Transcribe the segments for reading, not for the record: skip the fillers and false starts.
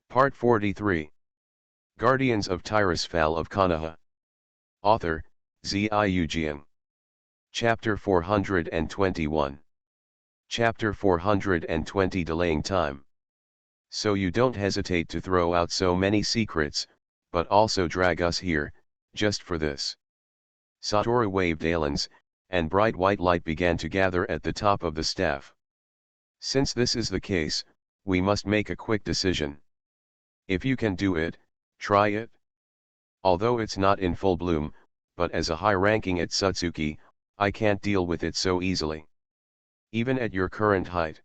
Part 43. Guardians of Tirisfal of Konoha. Author, Ziujian. Chapter 421. Chapter 420 Delaying Time. So you don't hesitate to throw out so many secrets, but also drag us here, just for this. Satoru waved Ailens, and bright white light began to gather at the top of the staff. Since this is the case, we must make a quick decision. If you can do it, try it. Although it's not in full bloom, but as a high ranking at Satsuki, I can't deal with it so easily. Even at your current height.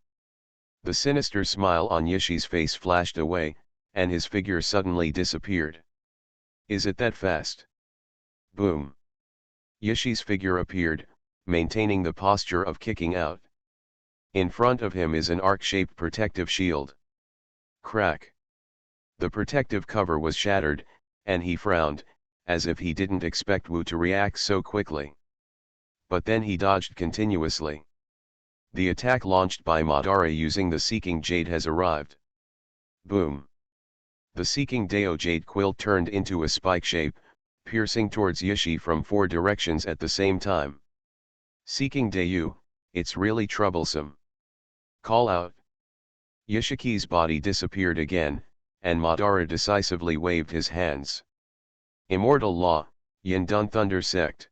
The sinister smile on Yoshi's face flashed away, and his figure suddenly disappeared. Is it that fast? Boom. Yoshi's figure appeared, maintaining the posture of kicking out. In front of him is an arc-shaped protective shield. Crack. The protective cover was shattered, and he frowned, as if he didn't expect Wu to react so quickly. But then he dodged continuously. The attack launched by Madara using the Seeking Jade has arrived. Boom. The Seeking Deo Jade quill turned into a spike shape, piercing towards Yoshi from 4 directions at the same time. Seeking Deo, it's really troublesome. Call out. Yoshiki's body disappeared again, and Madara decisively waved his hands. Immortal Law, Yindun Thunder Sect.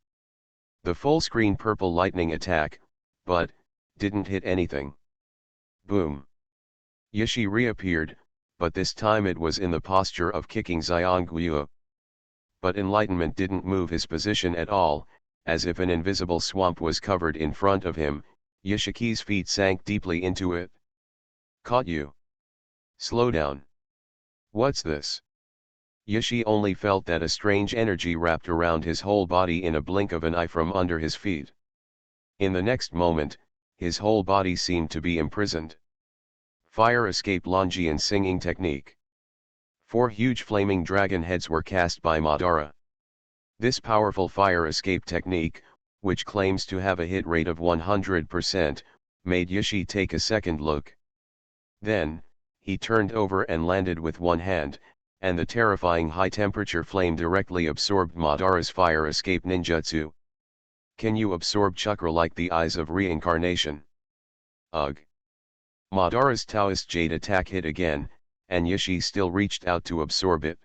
The full-screen purple lightning attack, but didn't hit anything. Boom. Yoshi reappeared, but this time it was in the posture of kicking Xiongguo. But enlightenment didn't move his position at all, as if an invisible swamp was covered in front of him. Yoshiki's feet sank deeply into it. Caught you. Slow down. What's this? Yoshi only felt that a strange energy wrapped around his whole body in a blink of an eye from under his feet. In the next moment, his whole body seemed to be imprisoned. Fire escape Longian singing technique. 4 huge flaming dragon heads were cast by Madara. This powerful fire escape technique, which claims to have a hit rate of 100%, made Yoshi take a second look. Then, he turned over and landed with one hand, and the terrifying high-temperature flame directly absorbed Madara's fire escape ninjutsu. Can you absorb chakra like the eyes of reincarnation? Ugh. Madara's Taoist Jade attack hit again, and Yoshi still reached out to absorb it.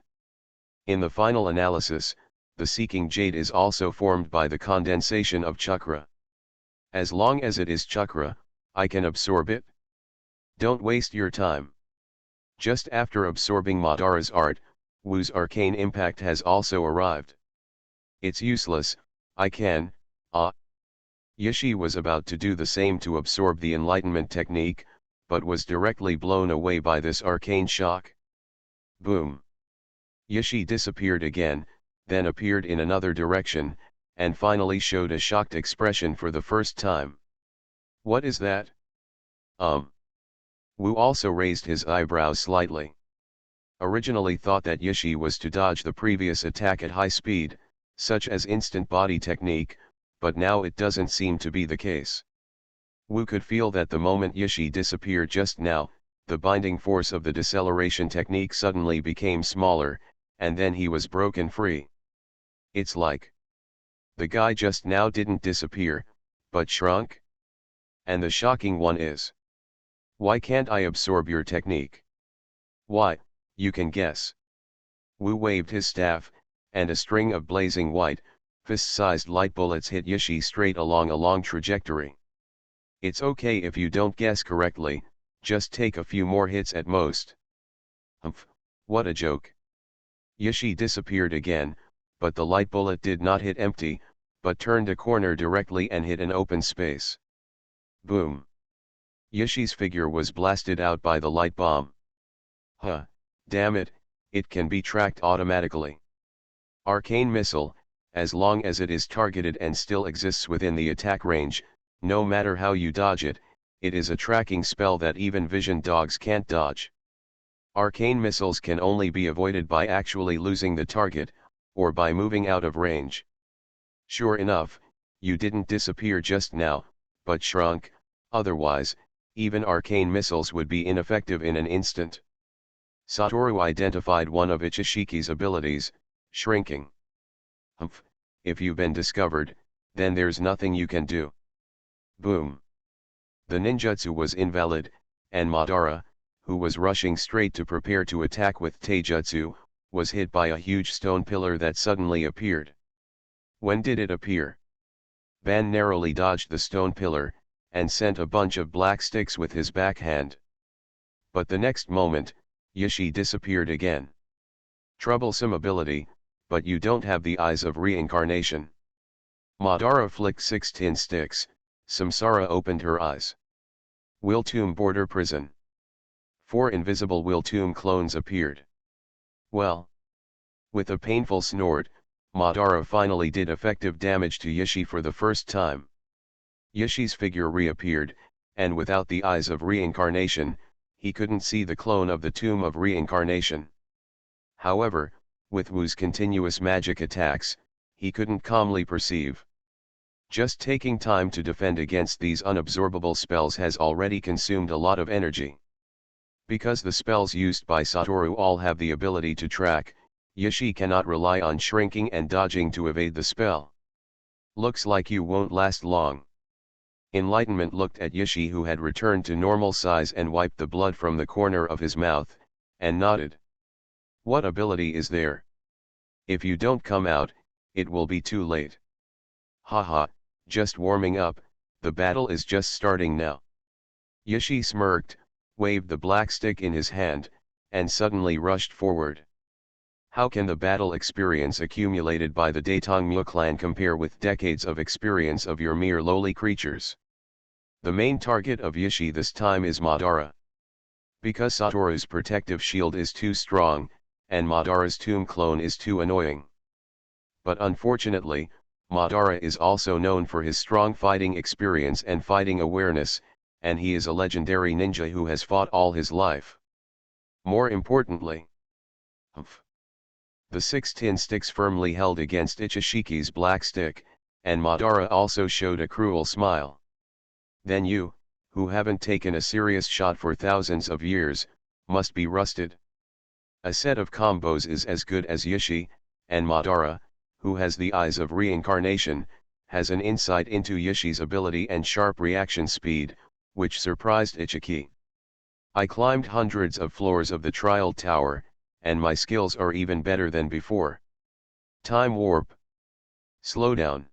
In the final analysis, the Seeking Jade is also formed by the condensation of chakra. As long as it is chakra, I can absorb it. Don't waste your time. Just after absorbing Madara's art, Wu's arcane impact has also arrived. It's useless, I can, Yoshi was about to do the same to absorb the enlightenment technique, but was directly blown away by this arcane shock. Boom. Yoshi disappeared again, then appeared in another direction, and finally showed a shocked expression for the first time. What is that? Wu also raised his eyebrows slightly. Originally thought that Yoshi was to dodge the previous attack at high speed, such as instant body technique, but now it doesn't seem to be the case. Wu could feel that the moment Yoshi disappeared just now, the binding force of the deceleration technique suddenly became smaller, and then he was broken free. It's like the guy just now didn't disappear, but shrunk? And the shocking one is, why can't I absorb your technique? Why, you can guess. Wu waved his staff, and a string of blazing white, fist-sized light bullets hit Yoshi straight along a long trajectory. It's okay if you don't guess correctly, just take a few more hits at most. Humph, what a joke. Yoshi disappeared again, but the light bullet did not hit empty, but turned a corner directly and hit an open space. Boom. Yoshi's figure was blasted out by the light bomb. Huh, damn it, it can be tracked automatically. Arcane missile, as long as it is targeted and still exists within the attack range, no matter how you dodge it, it is a tracking spell that even vision dogs can't dodge. Arcane missiles can only be avoided by actually losing the target, or by moving out of range. Sure enough, you didn't disappear just now, but shrunk, otherwise, even arcane missiles would be ineffective in an instant. Satoru identified one of Ichishiki's abilities, shrinking. Humph, if you've been discovered, then there's nothing you can do. Boom. The ninjutsu was invalid, and Madara, who was rushing straight to prepare to attack with taijutsu, was hit by a huge stone pillar that suddenly appeared. When did it appear? Ban narrowly dodged the stone pillar, and sent a bunch of black sticks with his backhand. But the next moment, Yishi disappeared again. Troublesome ability, but you don't have the eyes of reincarnation. Madara flicked 6 tin sticks, Samsara opened her eyes. Will Tomb Border Prison. 4 invisible Will Tomb clones appeared. Well. With a painful snort, Madara finally did effective damage to Yishi for the first time. Yishi's figure reappeared, and without the eyes of reincarnation, he couldn't see the clone of the Tomb of Reincarnation. However, with Wu's continuous magic attacks, he couldn't calmly perceive. Just taking time to defend against these unabsorbable spells has already consumed a lot of energy. Because the spells used by Satoru all have the ability to track, Yishi cannot rely on shrinking and dodging to evade the spell. Looks like you won't last long. Enlightenment looked at Yishi, who had returned to normal size, and wiped the blood from the corner of his mouth, and nodded. What ability is there? If you don't come out, it will be too late. Haha, just warming up, the battle is just starting now. Yishi smirked, waved the black stick in his hand, and suddenly rushed forward. How can the battle experience accumulated by the Daitongmu clan compare with decades of experience of your mere lowly creatures? The main target of Yishi this time is Madara. Because Satoru's protective shield is too strong, and Madara's tomb clone is too annoying. But unfortunately, Madara is also known for his strong fighting experience and fighting awareness, and he is a legendary ninja who has fought all his life. More importantly, the 6 tin sticks firmly held against Ichishiki's black stick, and Madara also showed a cruel smile. Then you, who haven't taken a serious shot for thousands of years, must be rusted. A set of combos is as good as Yishi, and Madara, who has the eyes of reincarnation, has an insight into Yishi's ability and sharp reaction speed, which surprised Ichiki. I climbed hundreds of floors of the trial tower, and my skills are even better than before. Time warp. Slow down.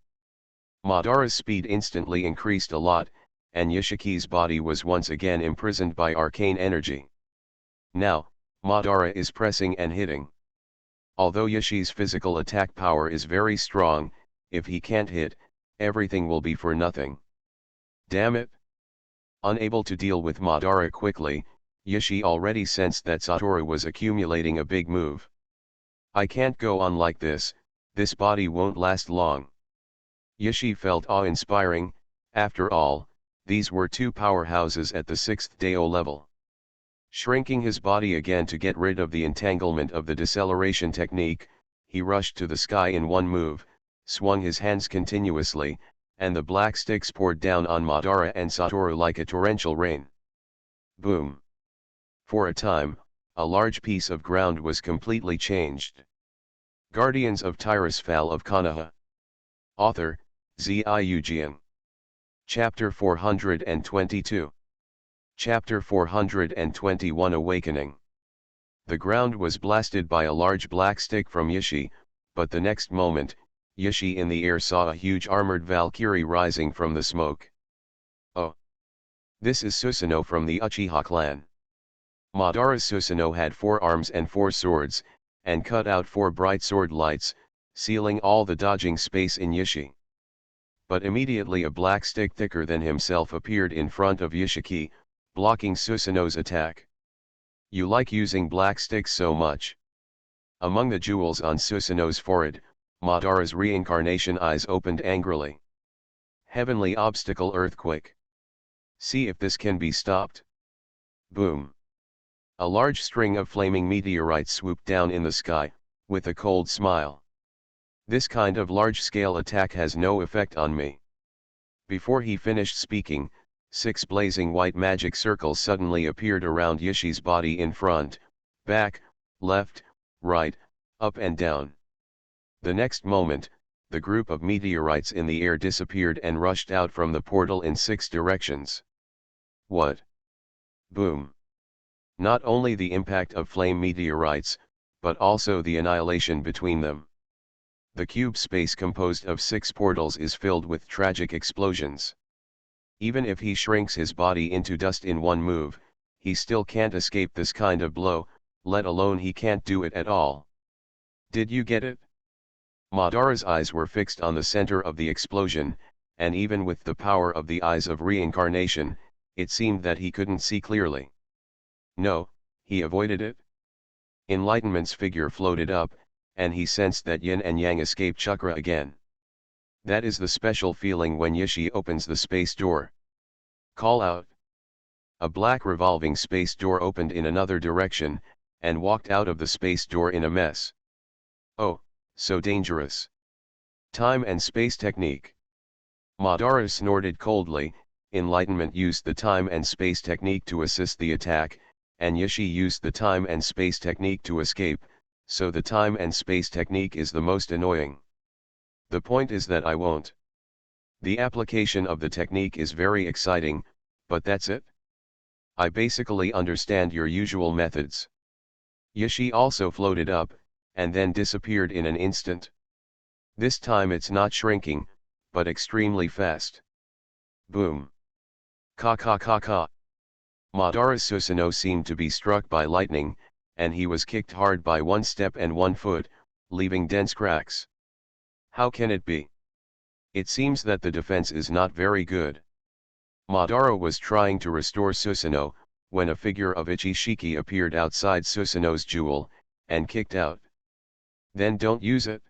Madara's speed instantly increased a lot, and Yoshiki's body was once again imprisoned by arcane energy. Now, Madara is pressing and hitting. Although Yoshi's physical attack power is very strong, if he can't hit, everything will be for nothing. Damn it! Unable to deal with Madara quickly, Yishi already sensed that Satoru was accumulating a big move. I can't go on like this body won't last long. Yishi felt awe-inspiring. After all, these were 2 powerhouses at the 6th Dao level. Shrinking his body again to get rid of the entanglement of the deceleration technique, he rushed to the sky in one move, swung his hands continuously, and the black sticks poured down on Madara and Satoru like a torrential rain. Boom! For a time, a large piece of ground was completely changed. Guardians of Tirisfal of Konoha. Author, Ziujian. Chapter 422. Chapter 421 Awakening. The ground was blasted by a large black stick from Yishi, but the next moment, Yishi in the air saw a huge armored Valkyrie rising from the smoke. Oh! This is Susanoo from the Uchiha clan. Madara's Susanoo had 4 arms and 4 swords, and cut out 4 bright sword lights, sealing all the dodging space in Yishi. But immediately a black stick thicker than himself appeared in front of Yoshiki, blocking Susanoo's attack. You like using black sticks so much? Among the jewels on Susanoo's forehead, Madara's reincarnation eyes opened angrily. Heavenly obstacle earthquake. See if this can be stopped. Boom. A large string of flaming meteorites swooped down in the sky, with a cold smile. This kind of large-scale attack has no effect on me. Before he finished speaking, 6 blazing white magic circles suddenly appeared around Yishi's body in front, Back, left, right, up and down. The next moment, the group of meteorites in the air disappeared and rushed out from the portal in 6 directions. What? Boom. Not only the impact of flame meteorites, but also the annihilation between them. The cube space composed of 6 portals is filled with tragic explosions. Even if he shrinks his body into dust in one move, he still can't escape this kind of blow, let alone he can't do it at all. Did you get it? Madara's eyes were fixed on the center of the explosion, and even with the power of the eyes of reincarnation, it seemed that he couldn't see clearly. No, he avoided it. Enlightenment's figure floated up, and he sensed that yin and yang escape chakra again. That is the special feeling when Yishi opens the space door. Call out. A black revolving space door opened in another direction, and walked out of the space door in a mess. Oh, so dangerous. Time and space technique. Madara snorted coldly. Enlightenment used the time and space technique to assist the attack, and Yishi used the time and space technique to escape, so the time and space technique is the most annoying. The point is that I won't. The application of the technique is very exciting, but that's it? I basically understand your usual methods. Yishi also floated up, and then disappeared in an instant. This time it's not shrinking, but extremely fast. Boom. Ka ka ka ka. Madara Susanoo seemed to be struck by lightning, and he was kicked hard by one step and one foot, leaving dense cracks. How can it be? It seems that the defense is not very good. Madara was trying to restore Susanoo, when a figure of Ichishiki appeared outside Susanoo's jewel, and kicked out. Then don't use it.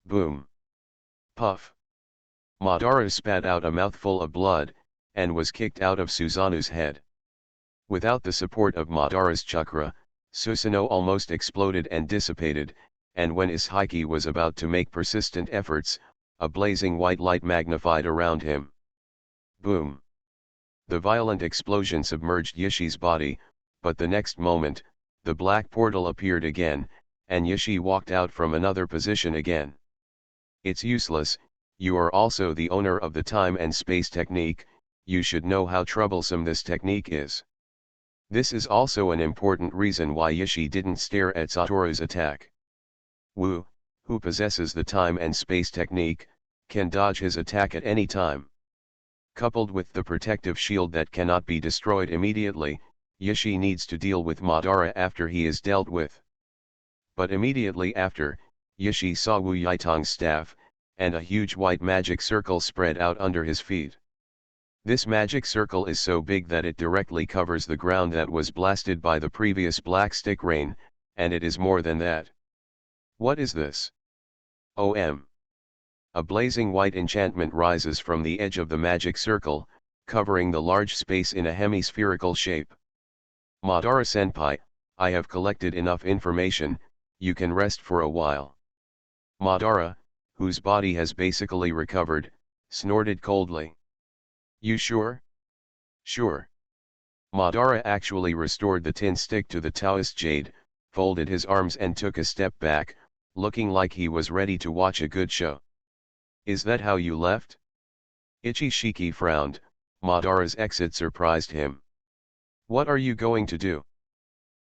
Boom. Puff. Madara spat out a mouthful of blood, and was kicked out of Susanoo's head. Without the support of Madara's chakra, Susanoo almost exploded and dissipated, and when Ishiki was about to make persistent efforts, a blazing white light magnified around him. Boom. The violent explosion submerged Yishi's body, but the next moment, the black portal appeared again, and Yishi walked out from another position again. It's useless, you are also the owner of the time and space technique, you should know how troublesome this technique is. This is also an important reason why Yishi didn't stare at Satoru's attack. Wu, who possesses the time and space technique, can dodge his attack at any time. Coupled with the protective shield that cannot be destroyed immediately, Yishi needs to deal with Madara after he is dealt with. But immediately after, Yishi saw Wu Yitong's staff, and a huge white magic circle spread out under his feet. This magic circle is so big that it directly covers the ground that was blasted by the previous black stick rain, and it is more than that. What is this? OM. A blazing white enchantment rises from the edge of the magic circle, covering the large space in a hemispherical shape. Madara-senpai, I have collected enough information, you can rest for a while. Madara, whose body has basically recovered, snorted coldly. You sure? Sure. Madara actually restored the tin stick to the Taoist jade, folded his arms and took a step back, looking like he was ready to watch a good show. Is that how you left? Ichishiki frowned. Madara's exit surprised him. What are you going to do?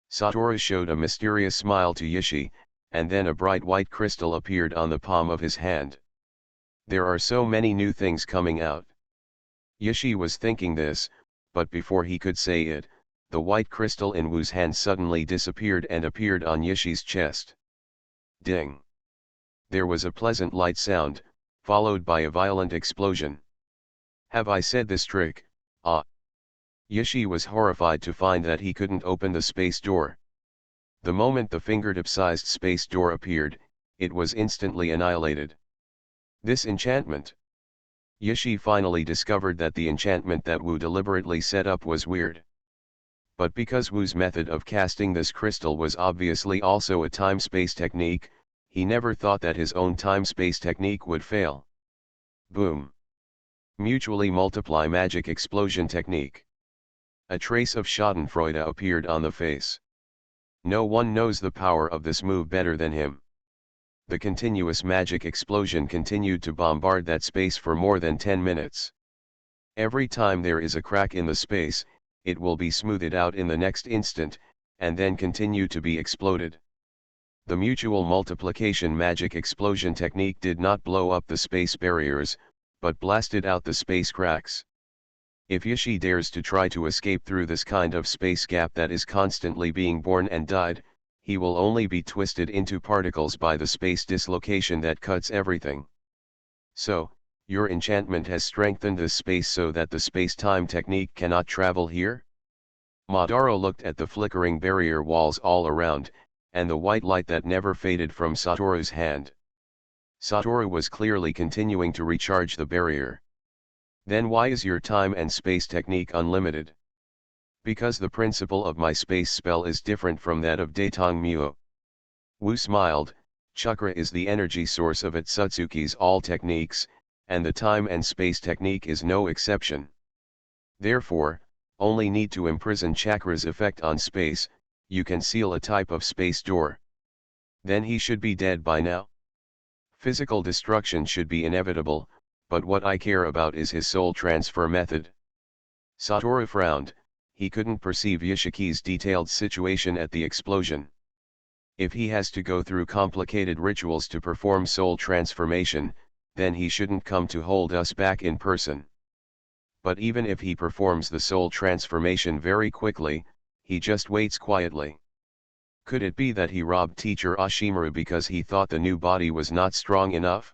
Satoru showed a mysterious smile to Yishi, and then a bright white crystal appeared on the palm of his hand. There are so many new things coming out. Yishi was thinking this, but before he could say it, the white crystal in Wu's hand suddenly disappeared and appeared on Yishi's chest. Ding! There was a pleasant light sound, followed by a violent explosion. Have I said this trick? Ah! Yishi was horrified to find that he couldn't open the space door. The moment the fingertip-sized space door appeared, it was instantly annihilated. This enchantment. Yishi finally discovered that the enchantment that Wu deliberately set up was weird. But because Wu's method of casting this crystal was obviously also a time-space technique, he never thought that his own time-space technique would fail. Boom. Mutually multiply magic explosion technique. A trace of schadenfreude appeared on the face. No one knows the power of this move better than him. The continuous magic explosion continued to bombard that space for more than 10 minutes. Every time there is a crack in the space, it will be smoothed out in the next instant, and then continue to be exploded. The mutual multiplication magic explosion technique did not blow up the space barriers, but blasted out the space cracks. If Yashi dares to try to escape through this kind of space gap that is constantly being born and died, he will only be twisted into particles by the space dislocation that cuts everything. So, your enchantment has strengthened this space so that the space-time technique cannot travel here? Madara looked at the flickering barrier walls all around, and the white light that never faded from Satoru's hand. Satoru was clearly continuing to recharge the barrier. Then why is your time and space technique unlimited? Because the principle of my space spell is different from that of Daitang Muo. Wu smiled. Chakra is the energy source of Otsutsuki's all techniques, and the time and space technique is no exception. Therefore, only need to imprison chakra's effect on space, you can seal a type of space door. Then he should be dead by now. Physical destruction should be inevitable, but what I care about is his soul transfer method. Satoru frowned. He couldn't perceive Yoshiki's detailed situation at the explosion. If he has to go through complicated rituals to perform soul transformation, then he shouldn't come to hold us back in person. But even if he performs the soul transformation very quickly, he just waits quietly. Could it be that he robbed teacher Ashimaru because he thought the new body was not strong enough?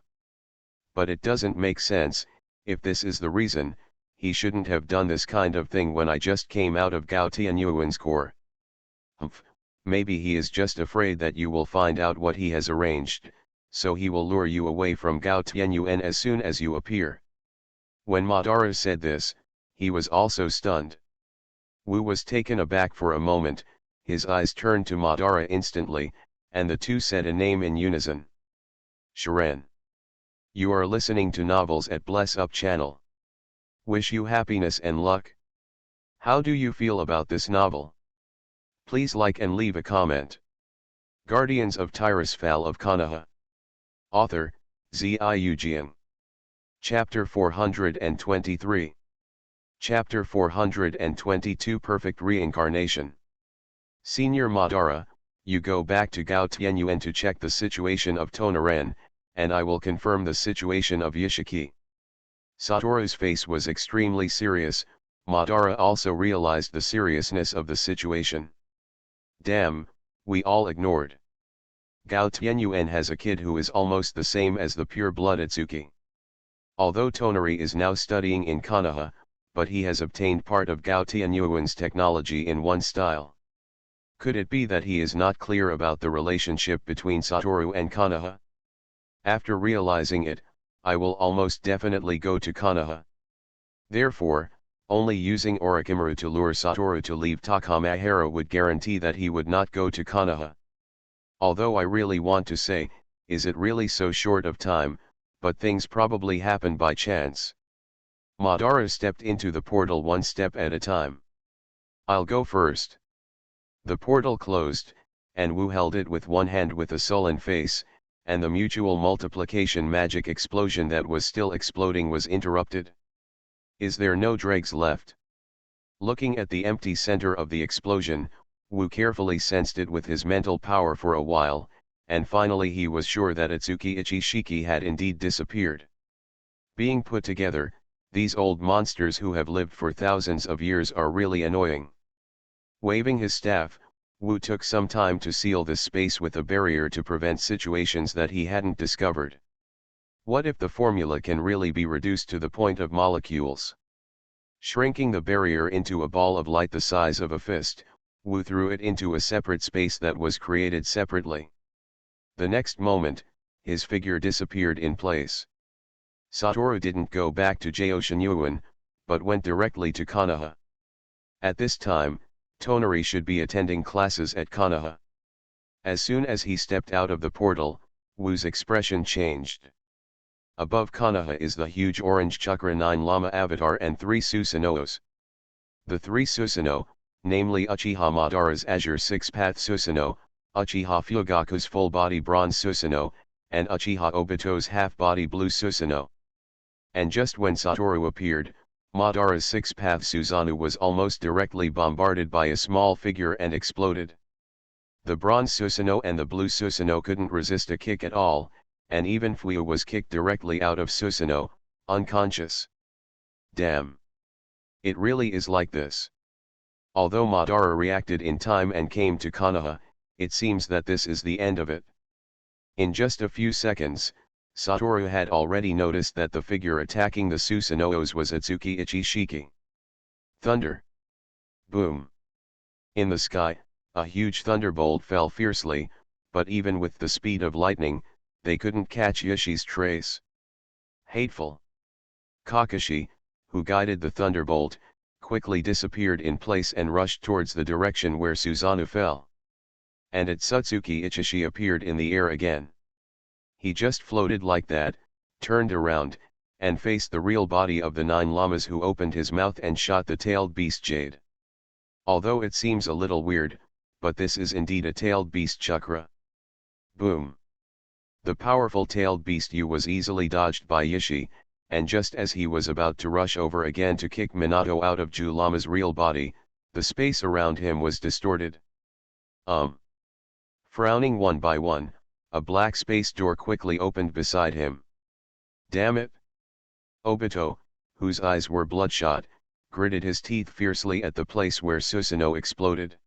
But it doesn't make sense. If this is the reason, he shouldn't have done this kind of thing when I just came out of Gao Tianyuan's core. Maybe he is just afraid that you will find out what he has arranged, so he will lure you away from Gao Tianyuan as soon as you appear. When Madara said this, he was also stunned. Wu was taken aback for a moment, his eyes turned to Madara instantly, and the two said a name in unison. Sharan. You are listening to novels at Bless Up channel. Wish you happiness and luck. How do you feel about this novel? Please like and leave a comment. Guardians of Tirisfal of Konoha. Author, Ziujian. Chapter 423. Chapter 422 Perfect Reincarnation. Senior Madara, you go back to Gao Tianyuan to check the situation of Tonoran, and I will confirm the situation of Yoshiki. Satoru's face was extremely serious. Madara also realized the seriousness of the situation. Damn, we all ignored. Gao Tianyuan has a kid who is almost the same as the pure-blood Itsuki. Although Tonari is now studying in Konoha, but he has obtained part of Gao Tianyuan's technology in one style. Could it be that he is not clear about the relationship between Satoru and Konoha? After realizing it, I will almost definitely go to Konoha. Therefore, only using Orochimaru to lure Satoru to leave Takamahara would guarantee that he would not go to Konoha. Although I really want to say, is it really so short of time, but things probably happen by chance. Madara stepped into the portal one step at a time. I'll go first. The portal closed, and Wu held it with one hand with a sullen face, and the mutual multiplication magic explosion that was still exploding was interrupted. Is there no dregs left? Looking at the empty center of the explosion, Wu carefully sensed it with his mental power for a while, and finally he was sure that Itsuki Ichishiki had indeed disappeared. Being put together, these old monsters who have lived for thousands of years are really annoying. Waving his staff, Wu took some time to seal this space with a barrier to prevent situations that he hadn't discovered. What if the formula can really be reduced to the point of molecules? Shrinking the barrier into a ball of light the size of a fist, Wu threw it into a separate space that was created separately. The next moment, his figure disappeared in place. Satoru didn't go back to Joshinyuan, but went directly to Konoha. At this time, Tonari should be attending classes at Konoha. As soon as he stepped out of the portal, Wu's expression changed. Above Konoha is the huge orange Chakra 9 Lama avatar and 3 Susanoo's. The 3 Susanoo, namely Uchiha Madara's Azure Six-Path Susanoo, Uchiha Fugaku's full-body Bronze Susanoo, and Uchiha Obito's half-body Blue Susanoo. And just when Satoru appeared, Madara's Six-Path Susanoo was almost directly bombarded by a small figure and exploded. The Bronze Susanoo and the Blue Susanoo couldn't resist a kick at all, and even Fuyu was kicked directly out of Susanoo, unconscious. Damn. It really is like this. Although Madara reacted in time and came to Konoha, it seems that this is the end of it. In just a few seconds, Satoru had already noticed that the figure attacking the Susanoos was Atsuki Ichishiki. Thunder. Boom. In the sky, a huge thunderbolt fell fiercely, but even with the speed of lightning, they couldn't catch Yoshi's trace. Hateful. Kakashi, who guided the thunderbolt, quickly disappeared in place and rushed towards the direction where Susanoo fell. And Atsuki Ichishi appeared in the air again. He just floated like that, turned around, and faced the real body of the 9 llamas, who opened his mouth and shot the tailed beast Jade. Although it seems a little weird, but this is indeed a tailed beast chakra. Boom. The powerful tailed beast Yu was easily dodged by Yoshi, and just as he was about to rush over again to kick Minato out of Ju Lama's real body, the space around him was distorted. Frowning one by one, a black space door quickly opened beside him. Damn it! Obito, whose eyes were bloodshot, gritted his teeth fiercely at the place where Susanoo exploded.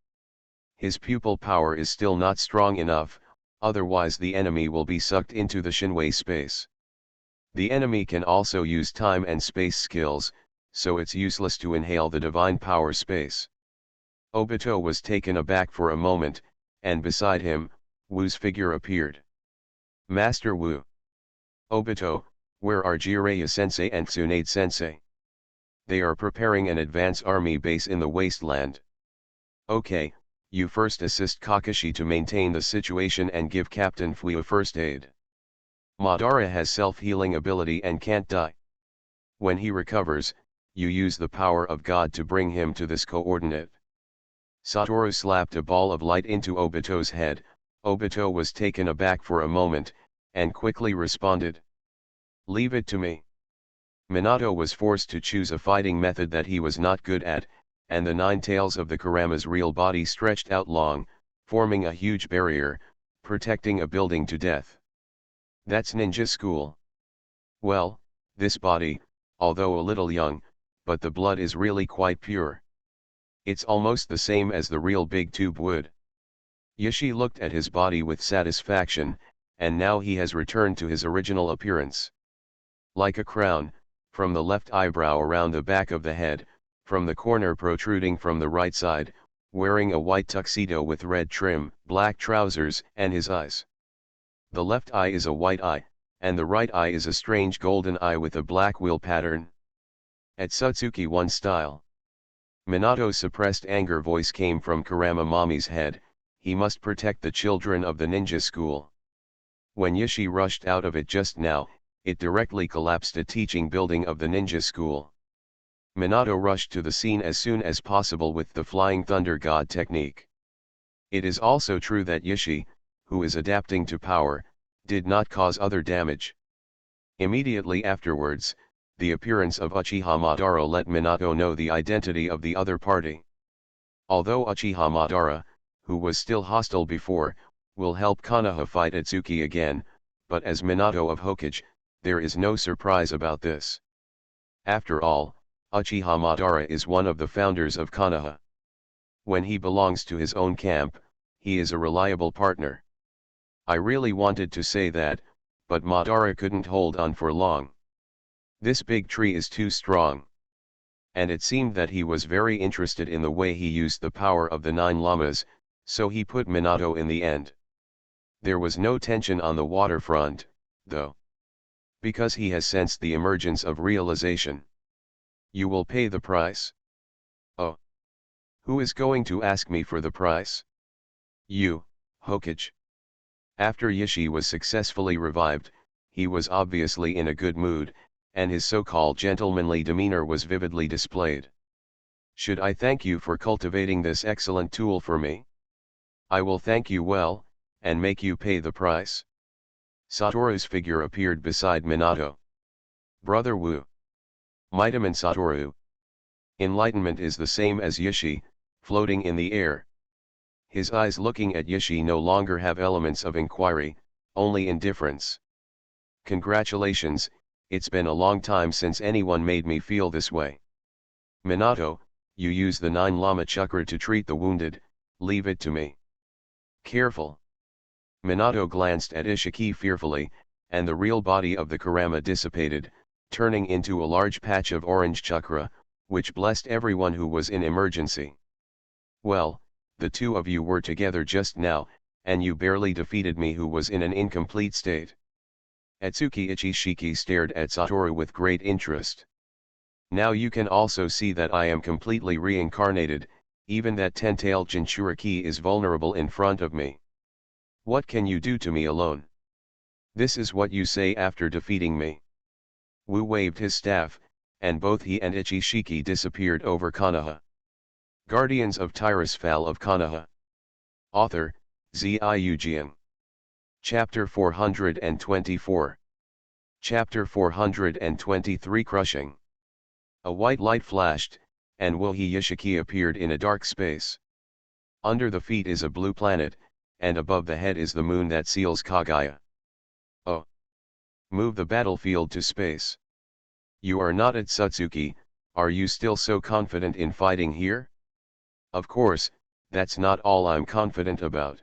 His pupil power is still not strong enough, otherwise the enemy will be sucked into the Shinwei space. The enemy can also use time and space skills, so it's useless to inhale the divine power space. Obito was taken aback for a moment, and beside him, Wu's figure appeared. Master Wu. Obito, where are Jiraiya-sensei and Tsunade-sensei? They are preparing an advance army base in the wasteland. Okay, you first assist Kakashi to maintain the situation and give Captain Fuyu first aid. Madara has self-healing ability and can't die. When he recovers, you use the power of God to bring him to this coordinate. Satoru slapped a ball of light into Obito's head. Obito was taken aback for a moment, and quickly responded. Leave it to me. Minato was forced to choose a fighting method that he was not good at, and the 9 tails of the Kurama's real body stretched out long, forming a huge barrier, protecting a building to death. That's ninja school. Well, this body, although a little young, but the blood is really quite pure. It's almost the same as the real big tube wood. Yoshi looked at his body with satisfaction, and now he has returned to his original appearance. Like a crown, from the left eyebrow around the back of the head, from the corner protruding from the right side, wearing a white tuxedo with red trim, black trousers, and his eyes. The left eye is a white eye, and the right eye is a strange golden eye with a black wheel pattern. Atsuki 1 style. Minato's suppressed anger voice came from Kurama Mommy's head. He must protect the children of the ninja school. When Yoshi rushed out of it just now, it directly collapsed a teaching building of the ninja school. Minato rushed to the scene as soon as possible with the Flying Thunder God technique. It is also true that Yoshi, who is adapting to power, did not cause other damage. Immediately afterwards, the appearance of Uchiha Madara let Minato know the identity of the other party. Although Uchiha Madara, who was still hostile before, will help Konoha fight Atsuki again, but as Minato of Hokage, there is no surprise about this. After all, Uchiha Madara is one of the founders of Konoha. When he belongs to his own camp, he is a reliable partner. I really wanted to say that, but Madara couldn't hold on for long. This big tree is too strong. And it seemed that he was very interested in the way he used the power of the 9 llamas, so he put Minato in the end. There was no tension on the waterfront, though. Because he has sensed the emergence of realization. You will pay the price. Oh. Who is going to ask me for the price? You, Hokage. After Yoshi was successfully revived, he was obviously in a good mood, and his so-called gentlemanly demeanor was vividly displayed. Should I thank you for cultivating this excellent tool for me? I will thank you well, and make you pay the price. Satoru's figure appeared beside Minato. Brother Wu. Mitaman Satoru. Enlightenment is the same as Yishi, floating in the air. His eyes looking at Yishi no longer have elements of inquiry, only indifference. Congratulations, it's been a long time since anyone made me feel this way. Minato, you use the 9 Lama Chakra to treat the wounded, leave it to me. Careful. Minato glanced at Ishiki fearfully, and the real body of the Kurama dissipated, turning into a large patch of orange chakra, which blessed everyone who was in emergency. Well, the two of you were together just now, and you barely defeated me who was in an incomplete state. Atsuki Ichishiki stared at Satoru with great interest. Now you can also see that I am completely reincarnated, even that 10-tailed Jinchuriki is vulnerable in front of me. What can you do to me alone? This is what you say after defeating me. Wu waved his staff, and both he and Ichishiki disappeared over Konoha. Guardians of Tirisfal of Konoha. Author, Ziujian. Chapter 424. Chapter 423 Crushing. A white light flashed, and Wuhi Yishiki appeared in a dark space. Under the feet is a blue planet, and above the head is the moon that seals Kaguya. Oh! Move the battlefield to space. You are not at Satsuki, are you still so confident in fighting here? Of course, that's not all I'm confident about.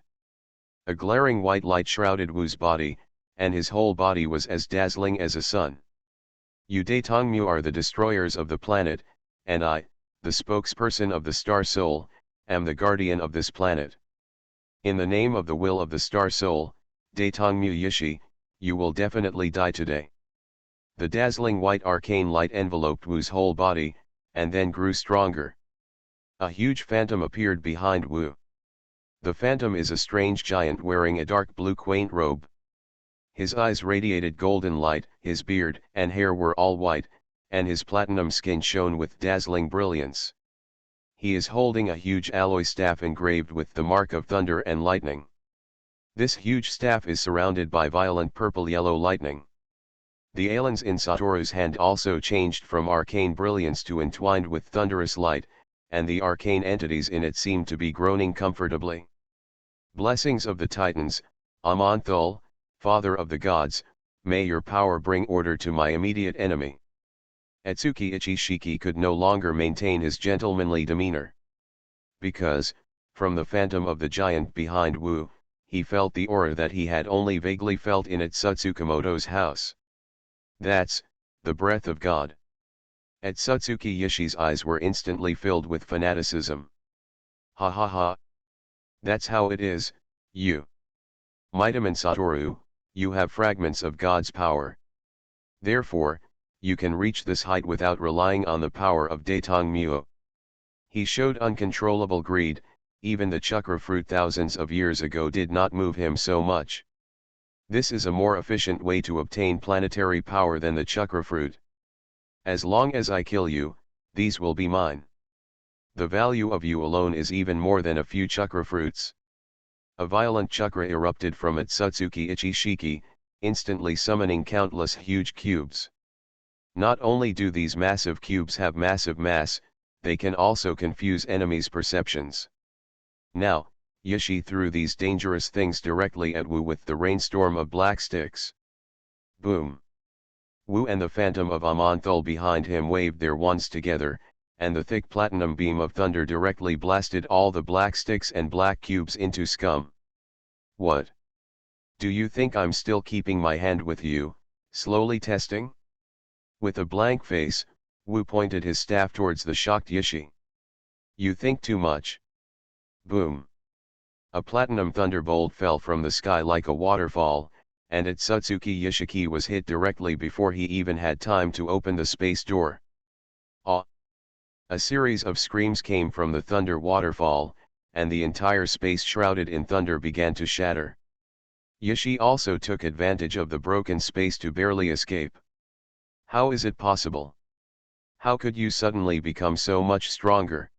A glaring white light shrouded Wu's body, and his whole body was as dazzling as a sun. You Daitongmu are the destroyers of the planet, and I, the spokesperson of the Star Soul, am the guardian of this planet. In the name of the will of the Star Soul, Daitongmu Yishi, you will definitely die today. The dazzling white arcane light enveloped Wu's whole body, and then grew stronger. A huge phantom appeared behind Wu. The phantom is a strange giant wearing a dark blue quaint robe. His eyes radiated golden light, his beard and hair were all white, and his platinum skin shone with dazzling brilliance. He is holding a huge alloy staff engraved with the mark of thunder and lightning. This huge staff is surrounded by violent purple-yellow lightning. The alens in Satoru's hand also changed from arcane brilliance to entwined with thunderous light, and the arcane entities in it seemed to be groaning comfortably. Blessings of the Titans, Amonthul, Father of the Gods, may your power bring order to my immediate enemy. Atsuki Ichishiki could no longer maintain his gentlemanly demeanor. Because, from the phantom of the giant behind Wu, he felt the aura that he had only vaguely felt in at Tsukamoto's house. That's the breath of God. Atsutsuki Yishi's eyes were instantly filled with fanaticism. Ha ha ha. That's how it is, you. Mitaman Satoru, you have fragments of God's power. Therefore, you can reach this height without relying on the power of Daitongmu. He showed uncontrollable greed, even the chakra fruit thousands of years ago did not move him so much. This is a more efficient way to obtain planetary power than the chakra fruit. As long as I kill you, these will be mine. The value of you alone is even more than a few chakra fruits. A violent chakra erupted from Atsutsuki Ichishiki, instantly summoning countless huge cubes. Not only do these massive cubes have massive mass, they can also confuse enemies' perceptions. Now, Yishi threw these dangerous things directly at Wu with the rainstorm of black sticks. Boom! Wu and the phantom of Amonthul behind him waved their wands together, and the thick platinum beam of thunder directly blasted all the black sticks and black cubes into scum. What? Do you think I'm still keeping my hand with you, slowly testing? With a blank face, Wu pointed his staff towards the shocked Yishi. You think too much. Boom! A platinum thunderbolt fell from the sky like a waterfall, and Atsutsuki Yishiki was hit directly before he even had time to open the space door. Ah! A series of screams came from the thunder waterfall, and the entire space shrouded in thunder began to shatter. Yishi also took advantage of the broken space to barely escape. How is it possible? How could you suddenly become so much stronger?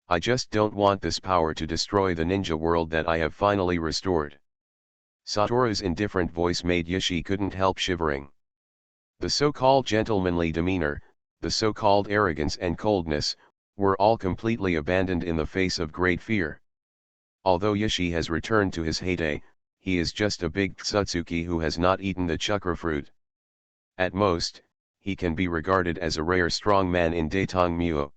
I just don't want this power to destroy the ninja world that I have finally restored. Satoru's indifferent voice made Yishi couldn't help shivering. The so-called gentlemanly demeanor, the so-called arrogance and coldness, were all completely abandoned in the face of great fear. Although Yishi has returned to his heyday, he is just a big Tsutsuki who has not eaten the chakra fruit. At most, he can be regarded as a rare strong man in Daetang Muo.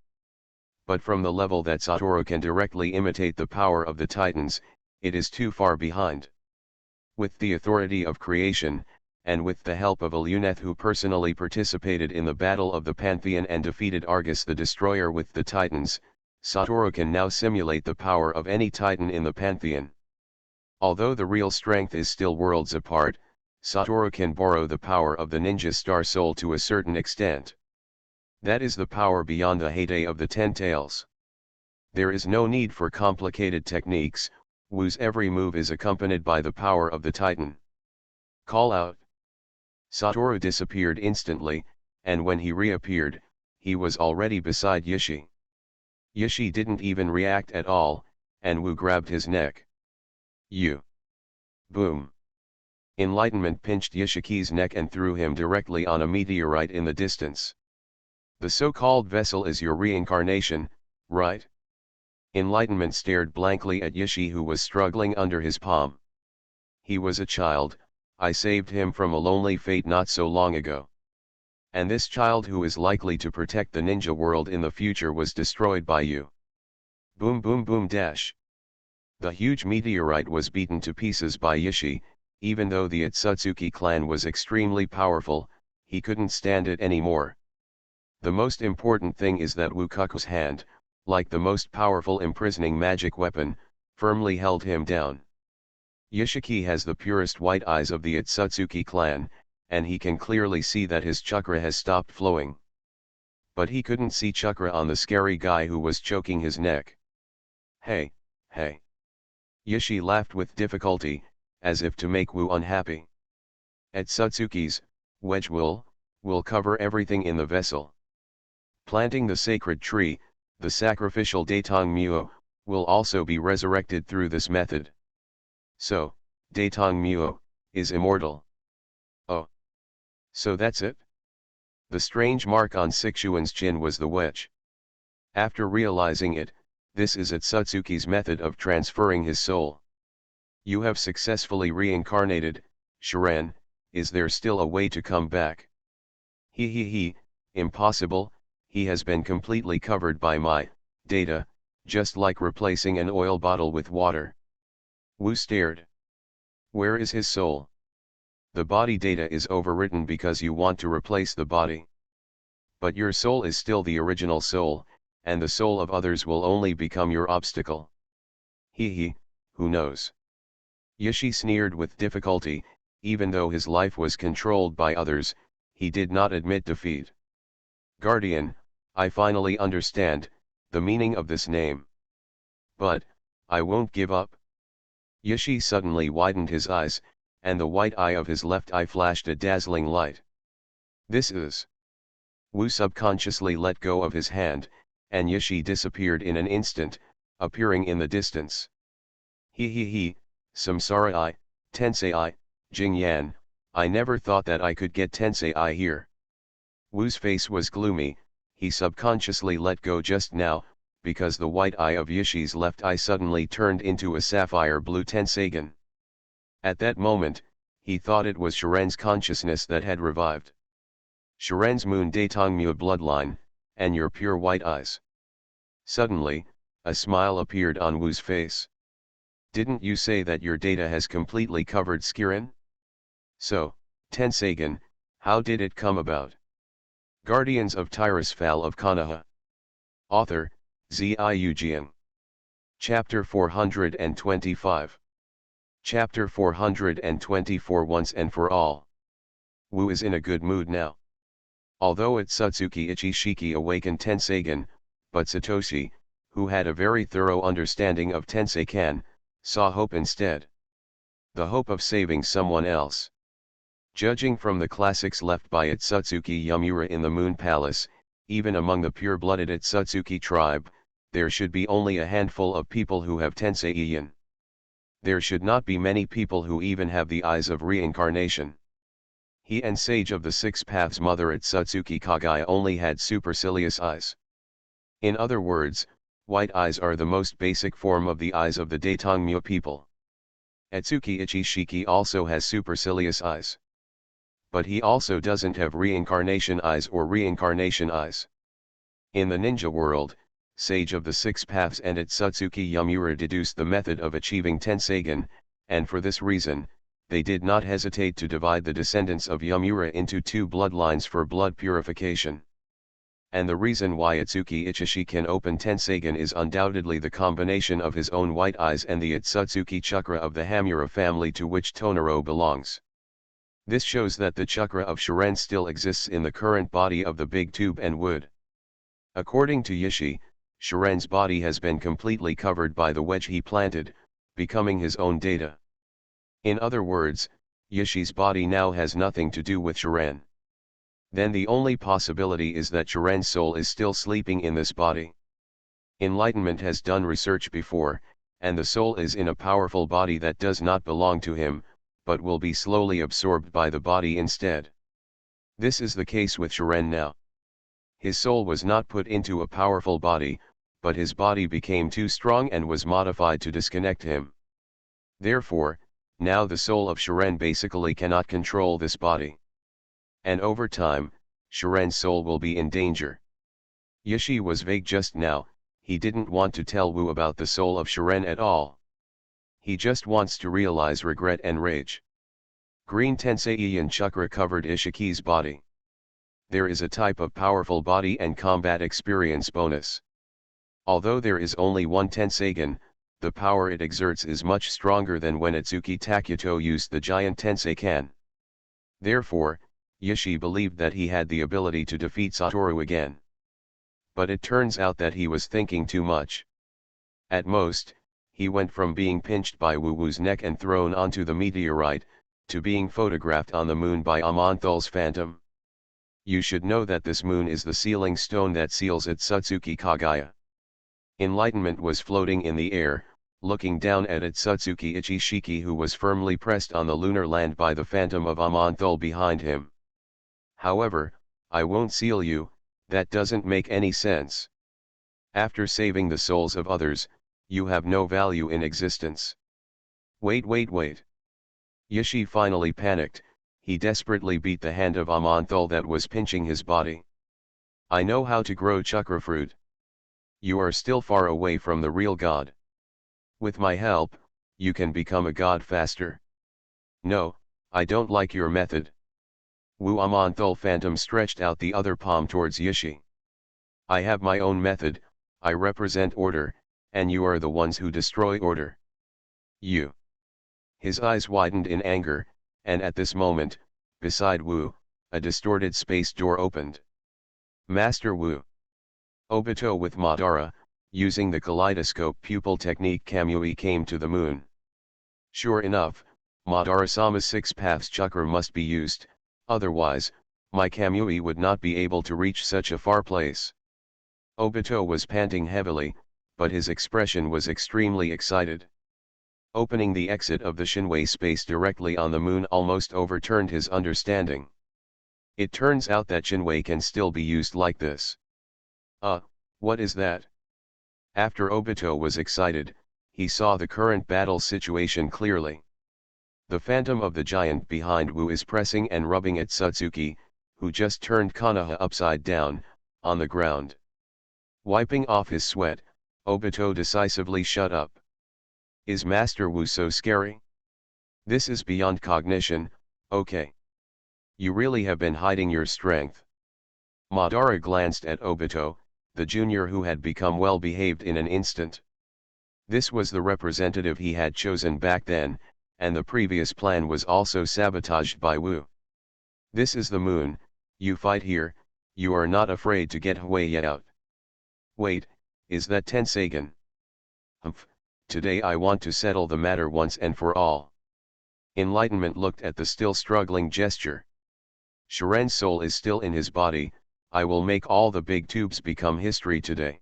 But from the level that Satoru can directly imitate the power of the Titans, it is too far behind. With the authority of creation, and with the help of a Luneth who personally participated in the Battle of the Pantheon and defeated Argus the Destroyer with the Titans, Satoru can now simulate the power of any Titan in the Pantheon. Although the real strength is still worlds apart, Satoru can borrow the power of the ninja star soul to a certain extent. That is the power beyond the heyday of the Ten Tails. There is no need for complicated techniques, Wu's every move is accompanied by the power of the Titan. Call out. Satoru disappeared instantly, and when he reappeared, he was already beside Yishi. Yishi didn't even react at all, and Wu grabbed his neck. You. Boom. Enlightenment pinched Yoshiki's neck and threw him directly on a meteorite in the distance. The so-called vessel is your reincarnation, right? Enlightenment stared blankly at Yishi who was struggling under his palm. He was a child, I saved him from a lonely fate not so long ago. And this child who is likely to protect the ninja world in the future was destroyed by you. Boom boom boom dash. The huge meteorite was beaten to pieces by Yishi. Even though the Otsutsuki clan was extremely powerful, he couldn't stand it anymore. The most important thing is that Wukaku's hand, like the most powerful imprisoning magic weapon, firmly held him down. Yoshiki has the purest white eyes of the Otsutsuki clan, and he can clearly see that his chakra has stopped flowing. But he couldn't see chakra on the scary guy who was choking his neck. Hey, hey. Yishi laughed with difficulty, as if to make Wu unhappy. Otsutsuki's wedge will cover everything in the vessel. Planting the sacred tree, the sacrificial Daetang Muo, will also be resurrected through this method. So, Daetang Muo is immortal. Oh. So that's it? The strange mark on Sixuan's chin was the wedge. After realizing it, this is Otsutsuki's method of transferring his soul. You have successfully reincarnated, Shiren, is there still a way to come back? Impossible, he has been completely covered by my data, just like replacing an oil bottle with water. Wu stared. Where is his soul? The body data is overwritten because you want to replace the body. But your soul is still the original soul, and the soul of others will only become your obstacle. Who knows? Yishi sneered with difficulty, even though his life was controlled by others, he did not admit defeat. Guardian, I finally understand the meaning of this name. But I won't give up. Yishi suddenly widened his eyes, and the white eye of his left eye flashed a dazzling light. This is. Wu subconsciously let go of his hand, and Yishi disappeared in an instant, appearing in the distance. Samsara-I, Tensei-I, Jingyan, I never thought that I could get Tensei-I here. Wu's face was gloomy, he subconsciously let go just now, because the white eye of Yishi's left eye suddenly turned into a sapphire blue Tenseigan. At that moment, he thought it was Shiren's consciousness that had revived. Shiren's moon Daetangmyo bloodline, and your pure white eyes. Suddenly, a smile appeared on Wu's face. Didn't you say that your data has completely covered Skirin? So, Tenseigan, how did it come about? Guardians of Tirisfal of Konoha. Author, Ziujian. Chapter 425. Chapter 424 Once and for all. Wu is in a good mood now. Although Otsutsuki Ichishiki awakened Tenseigan, but Satoshi, who had a very thorough understanding of Tenseikan, saw hope instead. The hope of saving someone else. Judging from the classics left by Otsutsuki Yamura in the Moon Palace, even among the pure-blooded Otsutsuki tribe, there should be only a handful of people who have Tenseiyin. There should not be many people who even have the eyes of reincarnation. He and Sage of the Six Paths mother Otsutsuki Kagaya only had supercilious eyes. In other words, white eyes are the most basic form of the eyes of the Daitongmyo people. Atsuki Ichishiki also has supercilious eyes. But he also doesn't have reincarnation eyes or reincarnation eyes. In the ninja world, Sage of the Six Paths and Otsutsuki Yamura deduced the method of achieving Tenseigan, and for this reason, they did not hesitate to divide the descendants of Yamura into two bloodlines for blood purification. And the reason why Atsuki Ichishi can open Tenseigan is undoubtedly the combination of his own white eyes and the Otsutsuki chakra of the Hamura family to which Tonaro belongs. This shows that the chakra of Shiren still exists in the current body of the big tube and wood. According to Yishi, Shiren's body has been completely covered by the wedge he planted, becoming his own data. In other words, Yishi's body now has nothing to do with Shiren. Then the only possibility is that Shiren's soul is still sleeping in this body. Enlightenment has done research before, and the soul is in a powerful body that does not belong to him, but will be slowly absorbed by the body instead. This is the case with Shiren now. His soul was not put into a powerful body, but his body became too strong and was modified to disconnect him. Therefore, now the soul of Shiren basically cannot control this body. And over time, Shiren's soul will be in danger. Yishi was vague just now, he didn't want to tell Wu about the soul of Shiren at all. He just wants to realize regret and rage. Green Tenseiyan chakra covered Ishiki's body. There is a type of powerful body and combat experience bonus. Although there is only one Tenseigan, the power it exerts is much stronger than when Atsuki Takuto used the giant Tenseikan. Therefore, Yishi believed that he had the ability to defeat Satoru again. But it turns out that he was thinking too much. At most, he went from being pinched by Wu Wu's neck and thrown onto the meteorite, to being photographed on the moon by Amanthal's phantom. You should know that this moon is the sealing stone that seals Otsutsuki Kagaya. Enlightenment was floating in the air, looking down at Otsutsuki Ichishiki, who was firmly pressed on the lunar land by the phantom of Amanthal behind him. However, I won't seal you, that doesn't make any sense. After saving the souls of others, you have no value in existence. Wait. Yishi finally panicked, he desperately beat the hand of Amanthal that was pinching his body. I know how to grow chakra fruit. You are still far away from the real god. With my help, you can become a god faster. No, I don't like your method. Wu Amanthal phantom stretched out the other palm towards Yishi. I have my own method, I represent order, and you are the ones who destroy order. You. His eyes widened in anger, and at this moment, beside Wu, a distorted space door opened. Master Wu. Obito with Madara, using the kaleidoscope pupil technique Kamui came to the moon. Sure enough, Madara-sama's six paths chakra must be used, otherwise, my Kamui would not be able to reach such a far place. Obito was panting heavily, but his expression was extremely excited. Opening the exit of the Shinwei space directly on the moon almost overturned his understanding. It turns out that Shinwei can still be used like this. What is that? After Obito was excited, he saw the current battle situation clearly. The phantom of the giant behind Wu is pressing and rubbing at Otsutsuki, who just turned Konoha upside down, on the ground. Wiping off his sweat, Obito decisively shut up. Is Master Wu so scary? This is beyond cognition, okay. You really have been hiding your strength. Madara glanced at Obito, the junior who had become well behaved in an instant. This was the representative he had chosen back then, and the previous plan was also sabotaged by Wu. This is the moon, you fight here, you are not afraid to get Huey out. Wait, is that Tenseigan? Humph, today I want to settle the matter once and for all. Enlightenment looked at the still struggling gesture. Shiren's soul is still in his body, I will make all the big tubes become history today.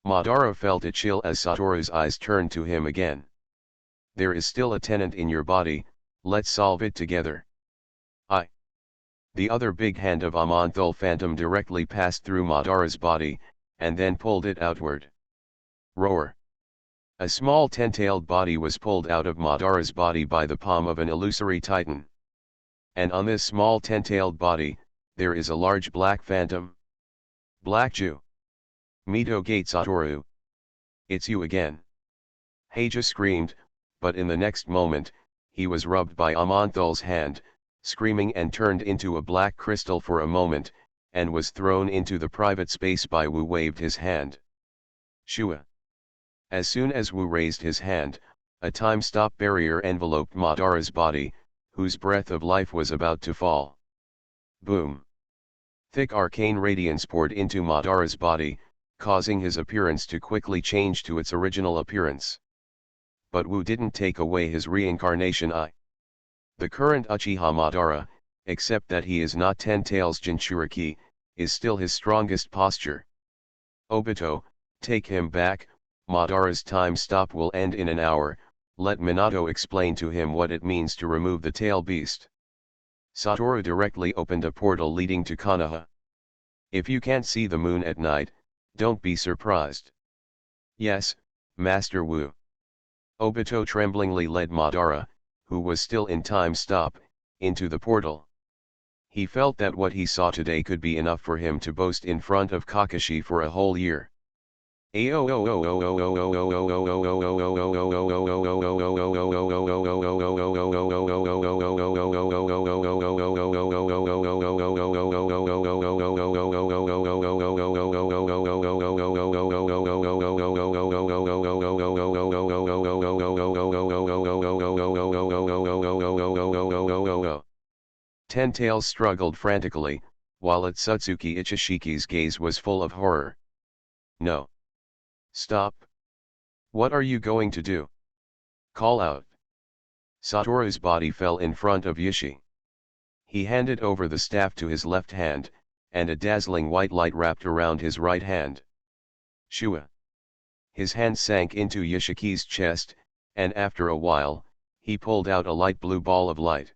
Madara felt a chill as Satoru's eyes turned to him again. There is still a tenant in your body, let's solve it together. The other big hand of Amonthul Phantom directly passed through Madara's body, and then pulled it outward. Roar! A small ten-tailed body was pulled out of Madara's body by the palm of an illusory titan. And on this small ten-tailed body, there is a large black phantom. Black Jew. Mito Gate Satoru. It's you again. Heija screamed, but in the next moment, he was rubbed by Amonthul's hand, screaming and turned into a black crystal for a moment, and was thrown into the private space by Wu waved his hand. Shua. As soon as Wu raised his hand, a time-stop barrier enveloped Madara's body, whose breath of life was about to fall. Boom. Thick arcane radiance poured into Madara's body, causing his appearance to quickly change to its original appearance. But Wu didn't take away his reincarnation eye. The current Uchiha Madara, except that he is not Ten Tails Jinchuriki, is still his strongest posture. Obito, take him back, Madara's time stop will end in an hour, let Minato explain to him what it means to remove the tail beast. Satoru directly opened a portal leading to Konoha. If you can't see the moon at night, don't be surprised. Yes, Master Wu. Obito tremblingly led Madara, who was still in time stop, into the portal. He felt that what he saw today could be enough for him to boast in front of Kakashi for a whole year. Ten Tails struggled frantically, while Otsutsuki Ichishiki's gaze was full of horror. No. Stop. What are you going to do? Call out. Satoru's body fell in front of Yishi. He handed over the staff to his left hand, and a dazzling white light wrapped around his right hand. Shua. His hand sank into Yoshiki's chest, and after a while, he pulled out a light blue ball of light.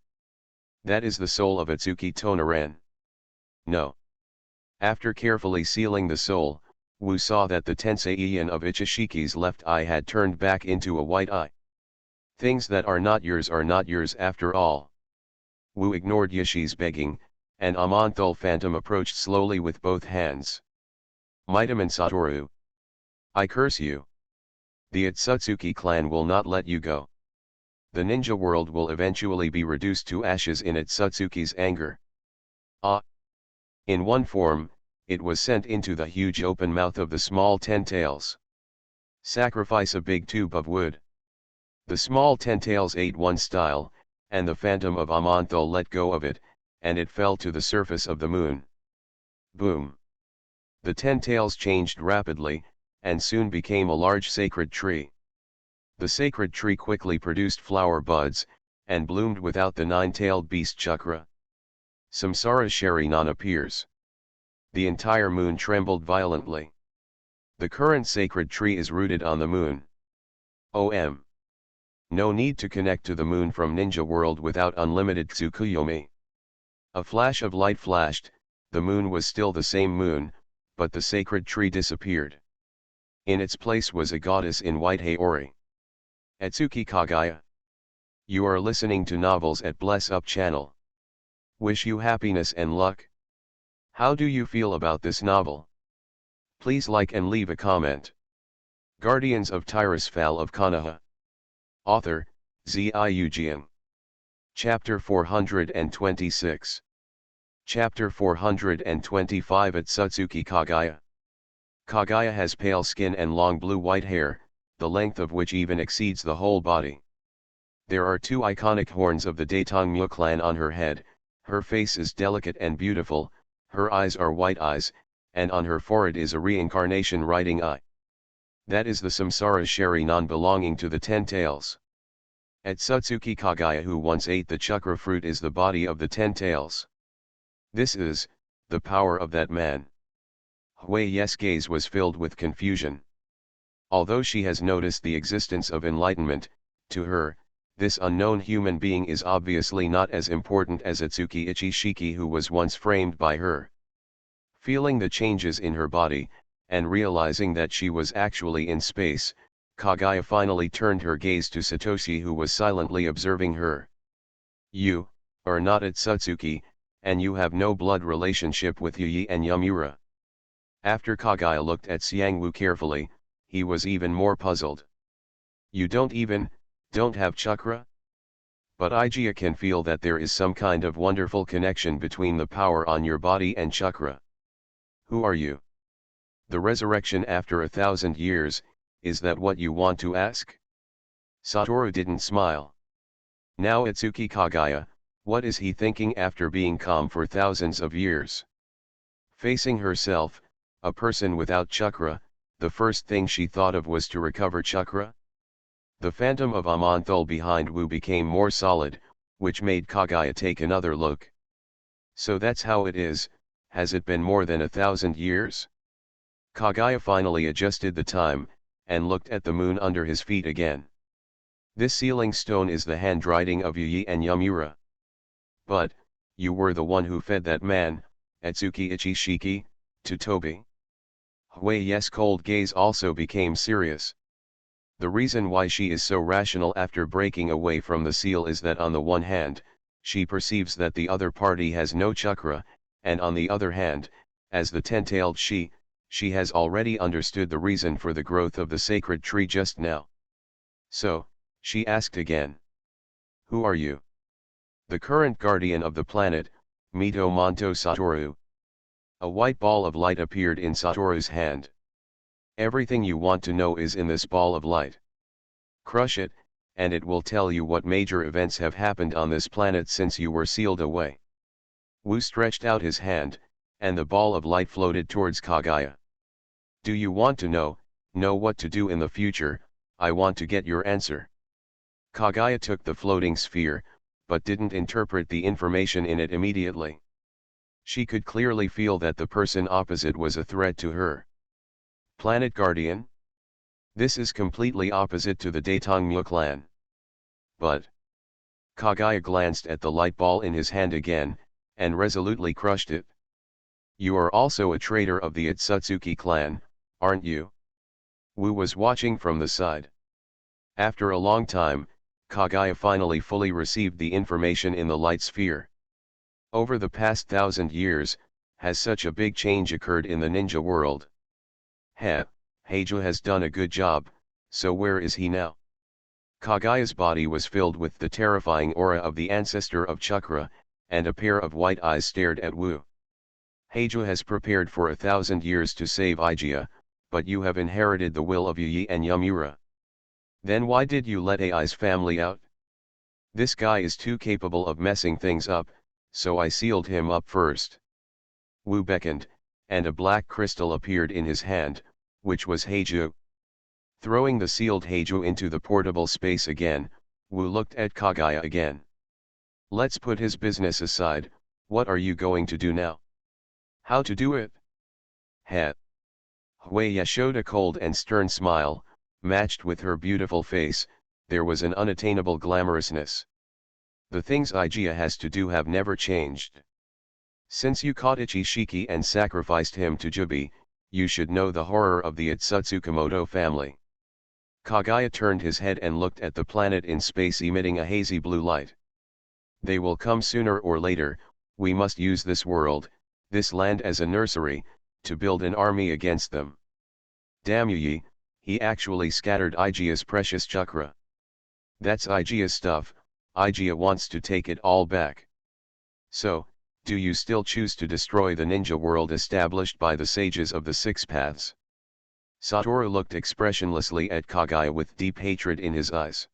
That is the soul of Atsuki Tonoran. No. After carefully sealing the soul, Wu saw that the Tenseiyan of Ichishiki's left eye had turned back into a white eye. Things that are not yours after all. Wu ignored Yoshi's begging, and Amonthul Phantom approached slowly with both hands. Mitaman Satoru. I curse you. The Otsutsuki clan will not let you go. The ninja world will eventually be reduced to ashes in Otsutsuki's anger. In one form, it was sent into the huge open mouth of the small Ten Tails. Sacrifice a big tube of wood. The small Ten Tails ate one style, and the phantom of Amonthul let go of it, and it fell to the surface of the moon. Boom. The Ten Tails changed rapidly, and soon became a large sacred tree. The sacred tree quickly produced flower buds, and bloomed without the nine-tailed beast chakra. Samsara Sharinan appears. The entire moon trembled violently. The current sacred tree is rooted on the moon. OM. No need to connect to the moon from Ninja World without unlimited Tsukuyomi. A flash of light flashed, the moon was still the same moon, but the sacred tree disappeared. In its place was a goddess in white Haori. Atsuki Kagaya. You are listening to novels at Bless Up channel. Wish you happiness and luck. How do you feel about this novel? Please like and leave a comment. Guardians of Tirisfal of Konoha. Author, Ziujian. Chapter 426. Chapter 425 Otsutsuki Kagaya. Kagaya has pale skin and long blue-white hair, the length of which even exceeds the whole body. There are two iconic horns of the Daitongmyo clan on her head, her face is delicate and beautiful, her eyes are white eyes, and on her forehead is a reincarnation writing eye. That is the Samsara Sharinan belonging to the Ten Tails. Otsutsuki Kagaya who once ate the chakra fruit is the body of the Ten Tails. This is, the power of that man. Huey's gaze was filled with confusion. Although she has noticed the existence of enlightenment, to her, this unknown human being is obviously not as important as Atsuki Ichishiki who was once framed by her. Feeling the changes in her body, and realizing that she was actually in space, Kaguya finally turned her gaze to Satoshi who was silently observing her. You are not Atsutsuki, and you have no blood relationship with Yuyi and Yamura. After Kaguya looked at Xiangwu carefully, he was even more puzzled. You don't have chakra? But Igia can feel that there is some kind of wonderful connection between the power on your body and chakra. Who are you? The resurrection after 1,000 years, is that what you want to ask? Satoru didn't smile. Now Atsuki Kaguya, what is he thinking after being calm for thousands of years? Facing herself, a person without chakra, the first thing she thought of was to recover chakra? The phantom of Amonthul behind Wu became more solid, which made Kaguya take another look. So that's how it is, has it been more than 1,000 years? Kaguya finally adjusted the time, and looked at the moon under his feet again. This sealing stone is the handwriting of Yuyi and Yamura. But, you were the one who fed that man, Atsuki Ichishiki, to Tobi. Huey's cold gaze also became serious. The reason why she is so rational after breaking away from the seal is that on the one hand, she perceives that the other party has no chakra, and on the other hand, as the ten-tailed she has already understood the reason for the growth of the sacred tree just now. So, she asked again. Who are you? The current guardian of the planet, Mito Monto Satoru. A white ball of light appeared in Satoru's hand. Everything you want to know is in this ball of light. Crush it, and it will tell you what major events have happened on this planet since you were sealed away. Wu stretched out his hand, and the ball of light floated towards Kaguya. Do you want to know what to do in the future? I want to get your answer. Kaguya took the floating sphere, but didn't interpret the information in it immediately. She could clearly feel that the person opposite was a threat to her. Planet Guardian? This is completely opposite to the Daitongmu clan. But Kaguya glanced at the light ball in his hand again, and resolutely crushed it. You are also a traitor of the Atsutsuki clan, aren't you? Wu was watching from the side. After a long time, Kaguya finally fully received the information in the light sphere. Over the past 1,000 years, has such a big change occurred in the ninja world? Heijo has done a good job, so where is he now? Kaguya's body was filled with the terrifying aura of the ancestor of chakra, and a pair of white eyes stared at Wu. Heijo has prepared for 1,000 years to save Igia, but you have inherited the will of Yuyi and Yamura. Then why did you let Ai's family out? This guy is too capable of messing things up, so I sealed him up first. Wu beckoned, and a black crystal appeared in his hand, which was Heijo. Throwing the sealed Heijo into the portable space again, Wu looked at Kaguya again. Let's put his business aside, what are you going to do now? How to do it? Hueya showed a cold and stern smile, matched with her beautiful face, there was an unattainable glamorousness. The things Igia has to do have never changed. Since you caught Ichishiki and sacrificed him to Jubi, you should know the horror of the Atsutsukamoto family. Kaguya turned his head and looked at the planet in space emitting a hazy blue light. They will come sooner or later, we must use this world, this land as a nursery, to build an army against them. Damn Yuyi, he actually scattered Igia's precious chakra. That's Igia's stuff, Igia wants to take it all back. So, do you still choose to destroy the ninja world established by the sages of the Six Paths? Satoru looked expressionlessly at Kaguya with deep hatred in his eyes.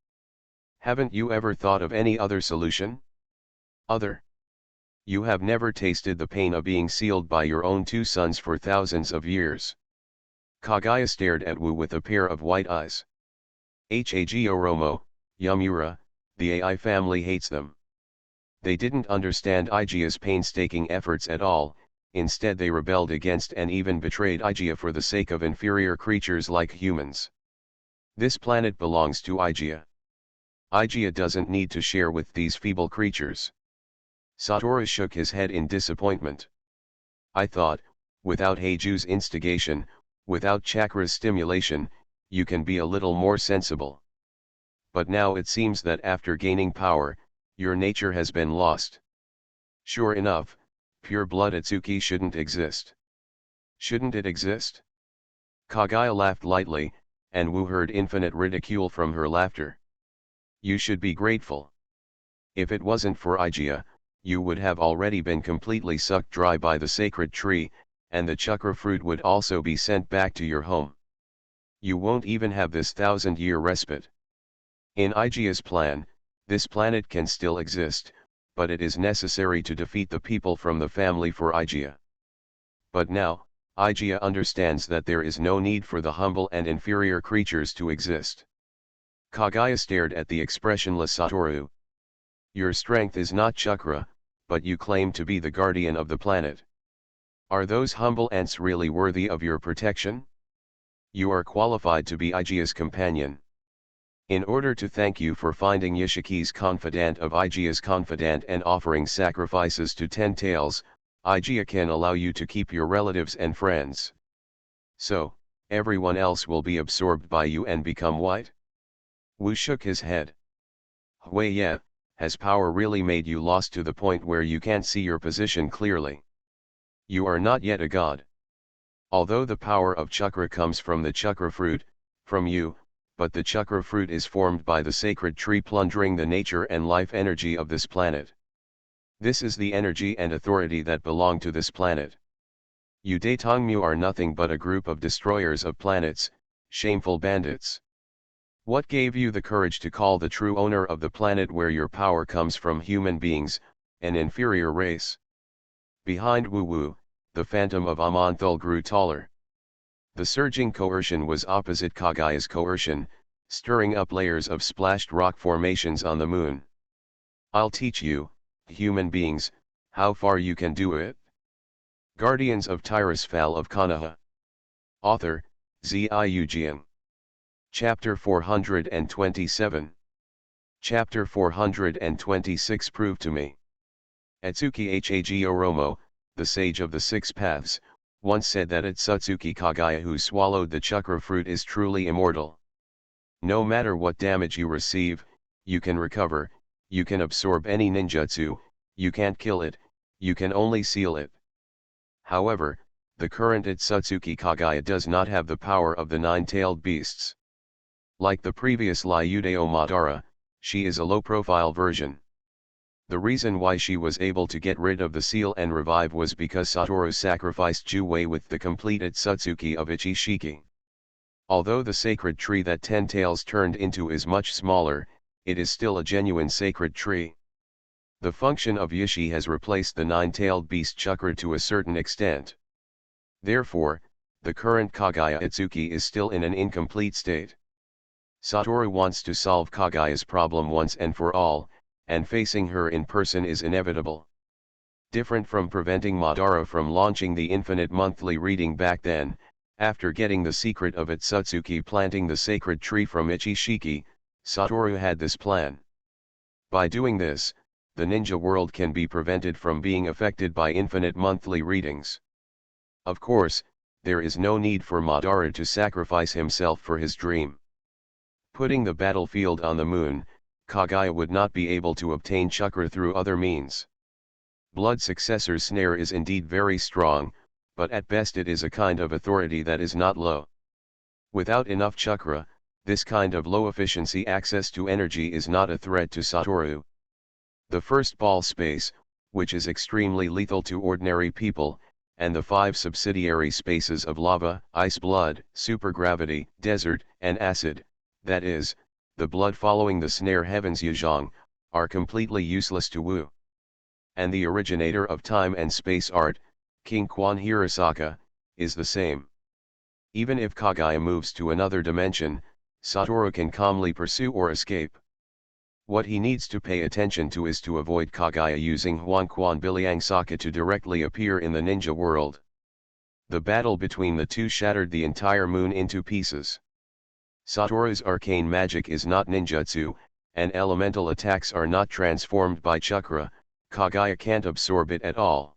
Haven't you ever thought of any other solution? Other? You have never tasted the pain of being sealed by your own two sons for thousands of years. Kaguya stared at Wu with a pair of white eyes. Hagoromo, Yamura, the AI family hates them. They didn't understand Igia's painstaking efforts at all, Instead they rebelled against and even betrayed Hygeia for the sake of inferior creatures like humans. This planet belongs to Hygeia. Hygeia doesn't need to share with these feeble creatures. Satoru shook his head in disappointment. I thought, without Heiju's instigation, without chakra's stimulation, you can be a little more sensible. But now it seems that after gaining power, your nature has been lost. Sure enough, pure blood Atsuki shouldn't exist. Shouldn't it exist? Kagaya laughed lightly, and Wu heard infinite ridicule from her laughter. You should be grateful. If it wasn't for Hygeia, you would have already been completely sucked dry by the sacred tree, and the chakra fruit would also be sent back to your home. You won't even have this 1,000-year respite. In Hygeia's plan, this planet can still exist, but it is necessary to defeat the people from the family for Hygeia. But now, Hygeia understands that there is no need for the humble and inferior creatures to exist. Kagaya stared at the expressionless Satoru. Your strength is not chakra, but you claim to be the guardian of the planet. Are those humble ants really worthy of your protection? You are qualified to be Hygeia's companion. In order to thank you for finding Yoshiki's confidant of Hygeia's confidant and offering sacrifices to 10 tails, Hygeia can allow you to keep your relatives and friends. So, everyone else will be absorbed by you and become white? Wu shook his head. Hui Ye, has power really made you lost to the point where you can't see your position clearly? You are not yet a god. Although the power of chakra comes from the chakra fruit, from you, but the chakra fruit is formed by the sacred tree plundering the nature and life energy of this planet. This is the energy and authority that belong to this planet. You Daetongmu are nothing but a group of destroyers of planets, shameful bandits. What gave you the courage to call the true owner of the planet where your power comes from human beings, an inferior race? Behind Wu Wu, the phantom of Amonthul grew taller. The surging coercion was opposite Kagaya's coercion, stirring up layers of splashed rock formations on the moon. I'll teach you, human beings, how far you can do it. Guardians of Tirisfal of Konoha. Author, Ziujian. Chapter 427. Chapter 426 Prove to me. Atsuki Hagi Oromo, the sage of the six paths, once said that Atsutsuki Kagaya who swallowed the chakra fruit is truly immortal. No matter what damage you receive, you can recover, you can absorb any ninjutsu, you can't kill it, you can only seal it. However, the current Atsutsuki Kagaya does not have the power of the nine-tailed beasts. Like the previous Ryudeo Madara, she is a low-profile version. The reason why she was able to get rid of the seal and revive was because Satoru sacrificed Ju-Wei with the complete Atsutsuki of Ichishiki. Although the sacred tree that 10 tails turned into is much smaller, it is still a genuine sacred tree. The function of Yishi has replaced the nine-tailed beast chakra to a certain extent. Therefore, the current Kagaya Atsuki is still in an incomplete state. Satoru wants to solve Kagaya's problem once and for all, and facing her in person is inevitable. Different from preventing Madara from launching the infinite monthly reading back then, after getting the secret of Atsutsuki planting the sacred tree from Ichishiki, Satoru had this plan. By doing this, the ninja world can be prevented from being affected by infinite monthly readings. Of course, there is no need for Madara to sacrifice himself for his dream. Putting the battlefield on the moon, Kagaya would not be able to obtain chakra through other means. Blood Successor's snare is indeed very strong, but at best it is a kind of authority that is not low. Without enough chakra, this kind of low-efficiency access to energy is not a threat to Satoru. The first ball space, which is extremely lethal to ordinary people, and the 5 subsidiary spaces of lava, ice blood, supergravity, desert, and acid, that is, the blood following the snare heavens Yuzhong, are completely useless to Wu. And the originator of time and space art, King Quan Hirasaka, is the same. Even if Kagaya moves to another dimension, Satoru can calmly pursue or escape. What he needs to pay attention to is to avoid Kagaya using Huanquan Biliang Saka to directly appear in the ninja world. The battle between the two shattered the entire moon into pieces. Satoru's arcane magic is not ninjutsu, and elemental attacks are not transformed by chakra. Kagaya can't absorb it at all.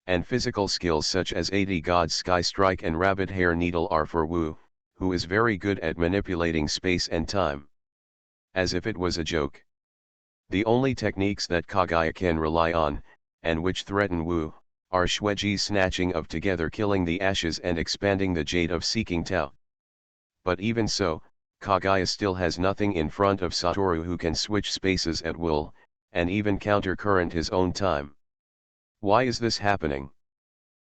And physical skills such as 80 God Sky Strike and Rabbit Hair Needle are for Wu, who is very good at manipulating space and time. As if it was a joke. The only techniques that Kagaya can rely on, and which threaten Wu, are Shueji's snatching of together killing the ashes and expanding the jade of seeking Tao. But even so, Kagaya still has nothing in front of Satoru, who can switch spaces at will, and even counter-current his own time. Why is this happening?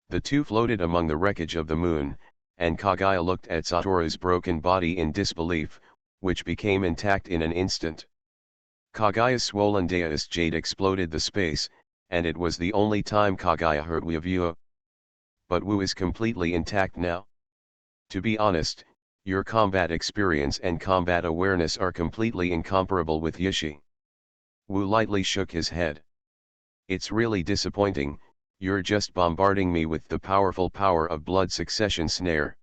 The two floated among the wreckage of the moon, and Kagaya looked at Satoru's broken body in disbelief, which became intact in an instant. Kagaya's swollen Deus jade exploded the space, and it was the only time Kagaya hurt Wu. But Wu is completely intact now. To be honest, your combat experience and combat awareness are completely incomparable with Yishi. Wu lightly shook his head. It's really disappointing, you're just bombarding me with the powerful power of blood succession snare.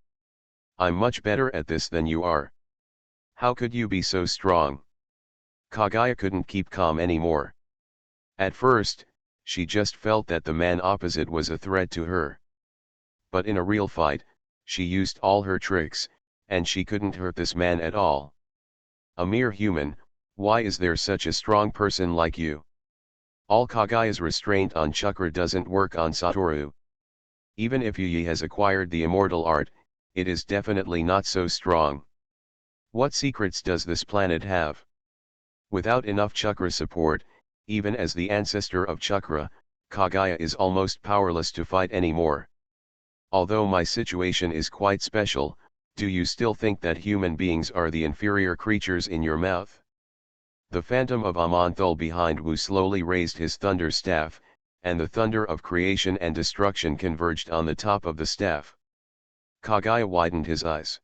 I'm much better at this than you are. How could you be so strong? Kagaya couldn't keep calm anymore. At first, she just felt that the man opposite was a threat to her. But in a real fight, she used all her tricks, and she couldn't hurt this man at all. A mere human, why is there such a strong person like you? All Kagaya's restraint on chakra doesn't work on Satoru. Even if Yi has acquired the immortal art, it is definitely not so strong. What secrets does this planet have? Without enough chakra support, even as the ancestor of chakra, Kagaya is almost powerless to fight anymore. Although my situation is quite special, do you still think that human beings are the inferior creatures in your mouth? The phantom of Amonthul behind Wu slowly raised his thunder staff, and the thunder of creation and destruction converged on the top of the staff. Kagaya widened his eyes.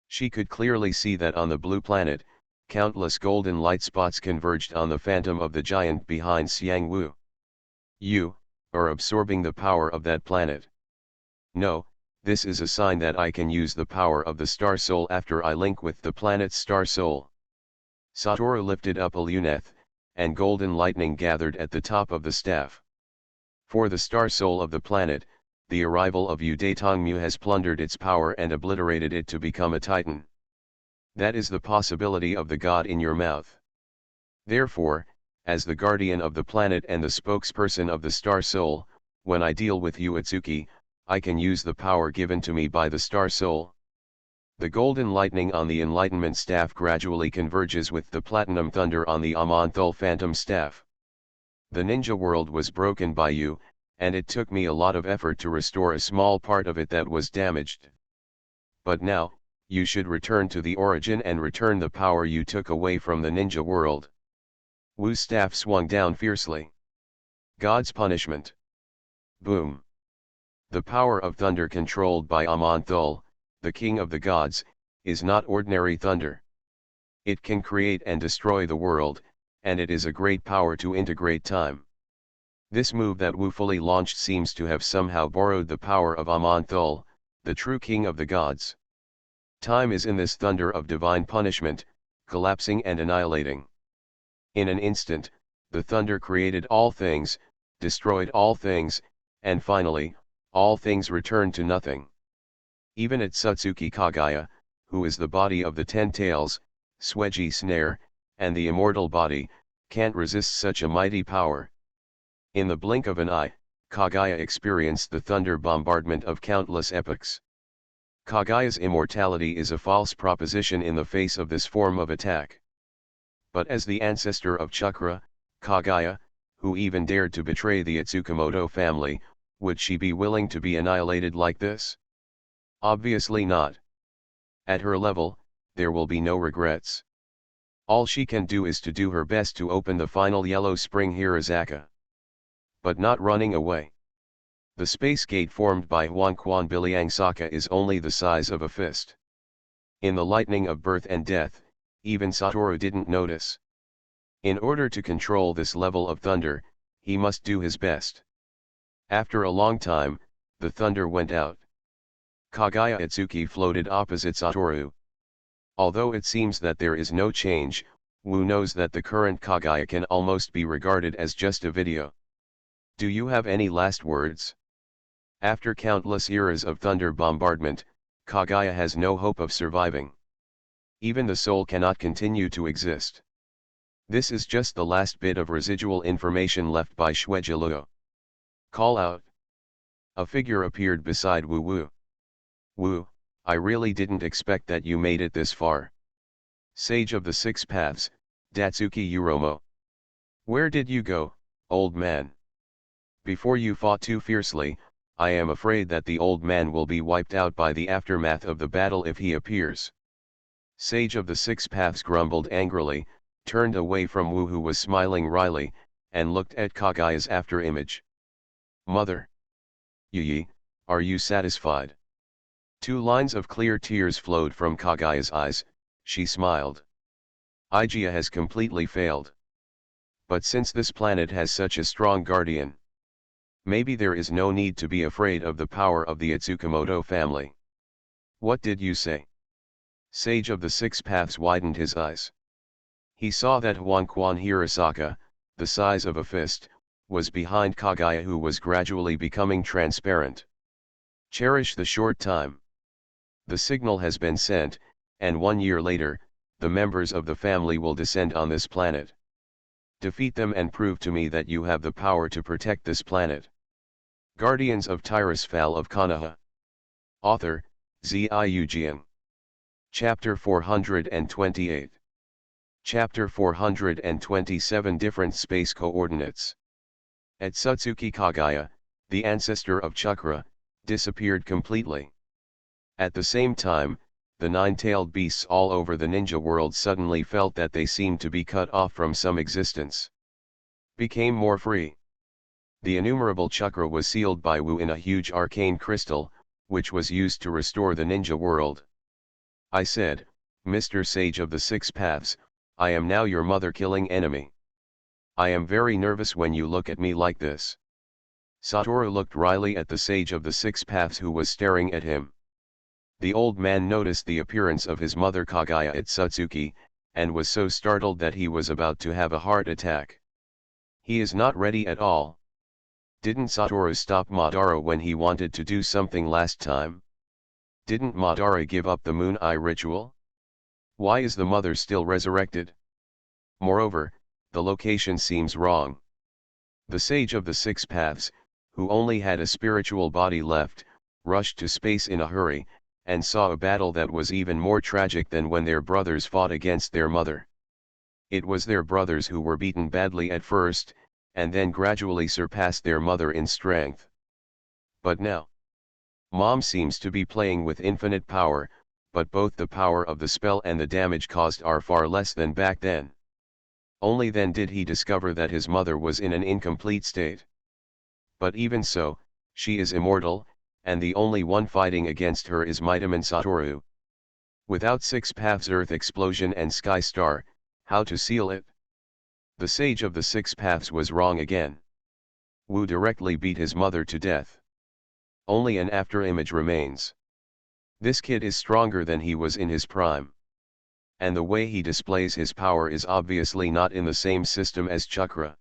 She could clearly see that on the blue planet, countless golden light spots converged on the phantom of the giant behind Xiang Wu. You are absorbing the power of that planet. No, this is a sign that I can use the power of the star soul after I link with the planet's star soul. Satoru lifted up a luneth, and golden lightning gathered at the top of the staff. For the star soul of the planet, the arrival of Udatongmu has plundered its power and obliterated it to become a titan. That is the possibility of the god in your mouth. Therefore, as the guardian of the planet and the spokesperson of the star soul, when I deal with you Atsuki, I can use the power given to me by the star soul. The golden lightning on the enlightenment staff gradually converges with the platinum thunder on the Amonthul phantom staff. The ninja world was broken by you, and it took me a lot of effort to restore a small part of it that was damaged. But now, you should return to the origin and return the power you took away from the ninja world. Wu's staff swung down fiercely. God's punishment. Boom. The power of thunder controlled by Amonthul, the king of the gods, is not ordinary thunder. It can create and destroy the world, and it is a great power to integrate time. This move that Wu fully launched seems to have somehow borrowed the power of Amonthul, the true king of the gods. Time is in this thunder of divine punishment, collapsing and annihilating. In an instant, the thunder created all things, destroyed all things, and finally, all things returned to nothing. Even Atsutsuki Kagaya, who is the body of the 10 tails, Shueji snare, and the immortal body, can't resist such a mighty power. In the blink of an eye, Kagaya experienced the thunder bombardment of countless epochs. Kagaya's immortality is a false proposition in the face of this form of attack. But as the ancestor of Chakra, Kagaya, who even dared to betray the Tsukamoto family, would she be willing to be annihilated like this? Obviously not. At her level, there will be no regrets. All she can do is to do her best to open the final yellow spring Hirazaka. But not running away. The space gate formed by Huanquan Biliang Saka is only the size of a fist. In the lightning of birth and death, even Satoru didn't notice. In order to control this level of thunder, he must do his best. After a long time, the thunder went out. Kaguya Itsuki floated opposite Satoru. Although it seems that there is no change, Wu knows that the current Kaguya can almost be regarded as just a video. Do you have any last words? After countless eras of thunder bombardment, Kaguya has no hope of surviving. Even the soul cannot continue to exist. This is just the last bit of residual information left by Shuejiluo. Call out. A figure appeared beside Wu Wu. Wu, I really didn't expect that you made it this far. Sage of the Six Paths, Datsuki Uromo. Where did you go, old man? Before you fought too fiercely, I am afraid that the old man will be wiped out by the aftermath of the battle if he appears. Sage of the Six Paths grumbled angrily, turned away from Wu, who was smiling wryly, and looked at Kaguya's afterimage. Mother. Yi, are you satisfied? 2 lines of clear tears flowed from Kaguya's eyes. She smiled. Igia has completely failed. But since this planet has such a strong guardian, maybe there is no need to be afraid of the power of the Itsukamoto family. What did you say? Sage of the Six Paths widened his eyes. He saw that Huanquan Hirasaka, the size of a fist, was behind Kaguya, who was gradually becoming transparent. Cherish the short time. The signal has been sent, and 1 year later, the members of the family will descend on this planet. Defeat them and prove to me that you have the power to protect this planet. Guardians of Tirisfal of Konoha. Author, Ziujian. Chapter 428. Chapter 427. Different space coordinates. Etsutsuki Kaguya, the ancestor of Chakra, disappeared completely. At the same time, the 9-tailed beasts all over the ninja world suddenly felt that they seemed to be cut off from some existence. Became more free. The innumerable chakra was sealed by Wu in a huge arcane crystal, which was used to restore the ninja world. I said, Mr. Sage of the Six Paths, I am now your mother-killing enemy. I am very nervous when you look at me like this. Satoru looked wryly at the Sage of the Six Paths, who was staring at him. The old man noticed the appearance of his mother Kaguya Itsutsuki, and was so startled that he was about to have a heart attack. He is not ready at all. Didn't Satoru stop Madara when he wanted to do something last time? Didn't Madara give up the Moon Eye ritual? Why is the mother still resurrected? Moreover, the location seems wrong. The Sage of the Six Paths, who only had a spiritual body left, rushed to space in a hurry, and saw a battle that was even more tragic than when their brothers fought against their mother. It was their brothers who were beaten badly at first, and then gradually surpassed their mother in strength. But now, Mom seems to be playing with infinite power, but both the power of the spell and the damage caused are far less than back then. Only then did he discover that his mother was in an incomplete state. But even so, she is immortal, and the only one fighting against her is Mightyman Satoru. Without Six Paths Earth Explosion and Sky Star, how to seal it? The Sage of the Six Paths was wrong again. Wu directly beat his mother to death. Only an afterimage remains. This kid is stronger than he was in his prime. And the way he displays his power is obviously not in the same system as Chakra.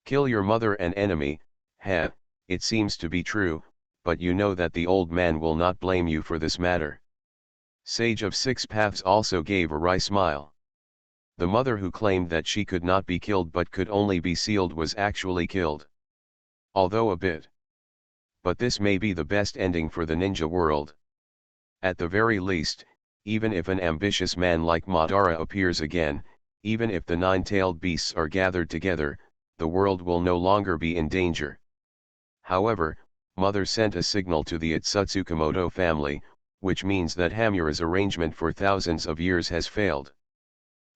Kill your mother and enemy, it seems to be true, but you know that the old man will not blame you for this matter. Sage of Six Paths also gave a wry smile. The mother who claimed that she could not be killed but could only be sealed was actually killed. Although a bit. But this may be the best ending for the ninja world. At the very least, even if an ambitious man like Madara appears again, even if the 9-tailed beasts are gathered together, the world will no longer be in danger. However, Mother sent a signal to the Itsutsukamoto family, which means that Hamura's arrangement for thousands of years has failed.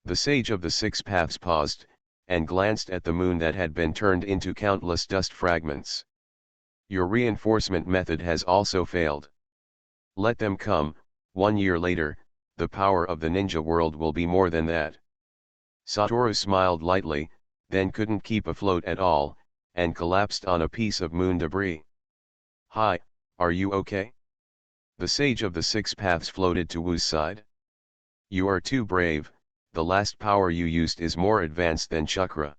The Sage of the Six Paths paused, and glanced at the moon that had been turned into countless dust fragments. Your reinforcement method has also failed. Let them come. 1 year later, the power of the ninja world will be more than that. Satoru smiled lightly, then couldn't keep afloat at all, and collapsed on a piece of moon debris. "Hi, are you okay?" The Sage of the Six Paths floated to Wu's side. "You are too brave, the last power you used is more advanced than chakra.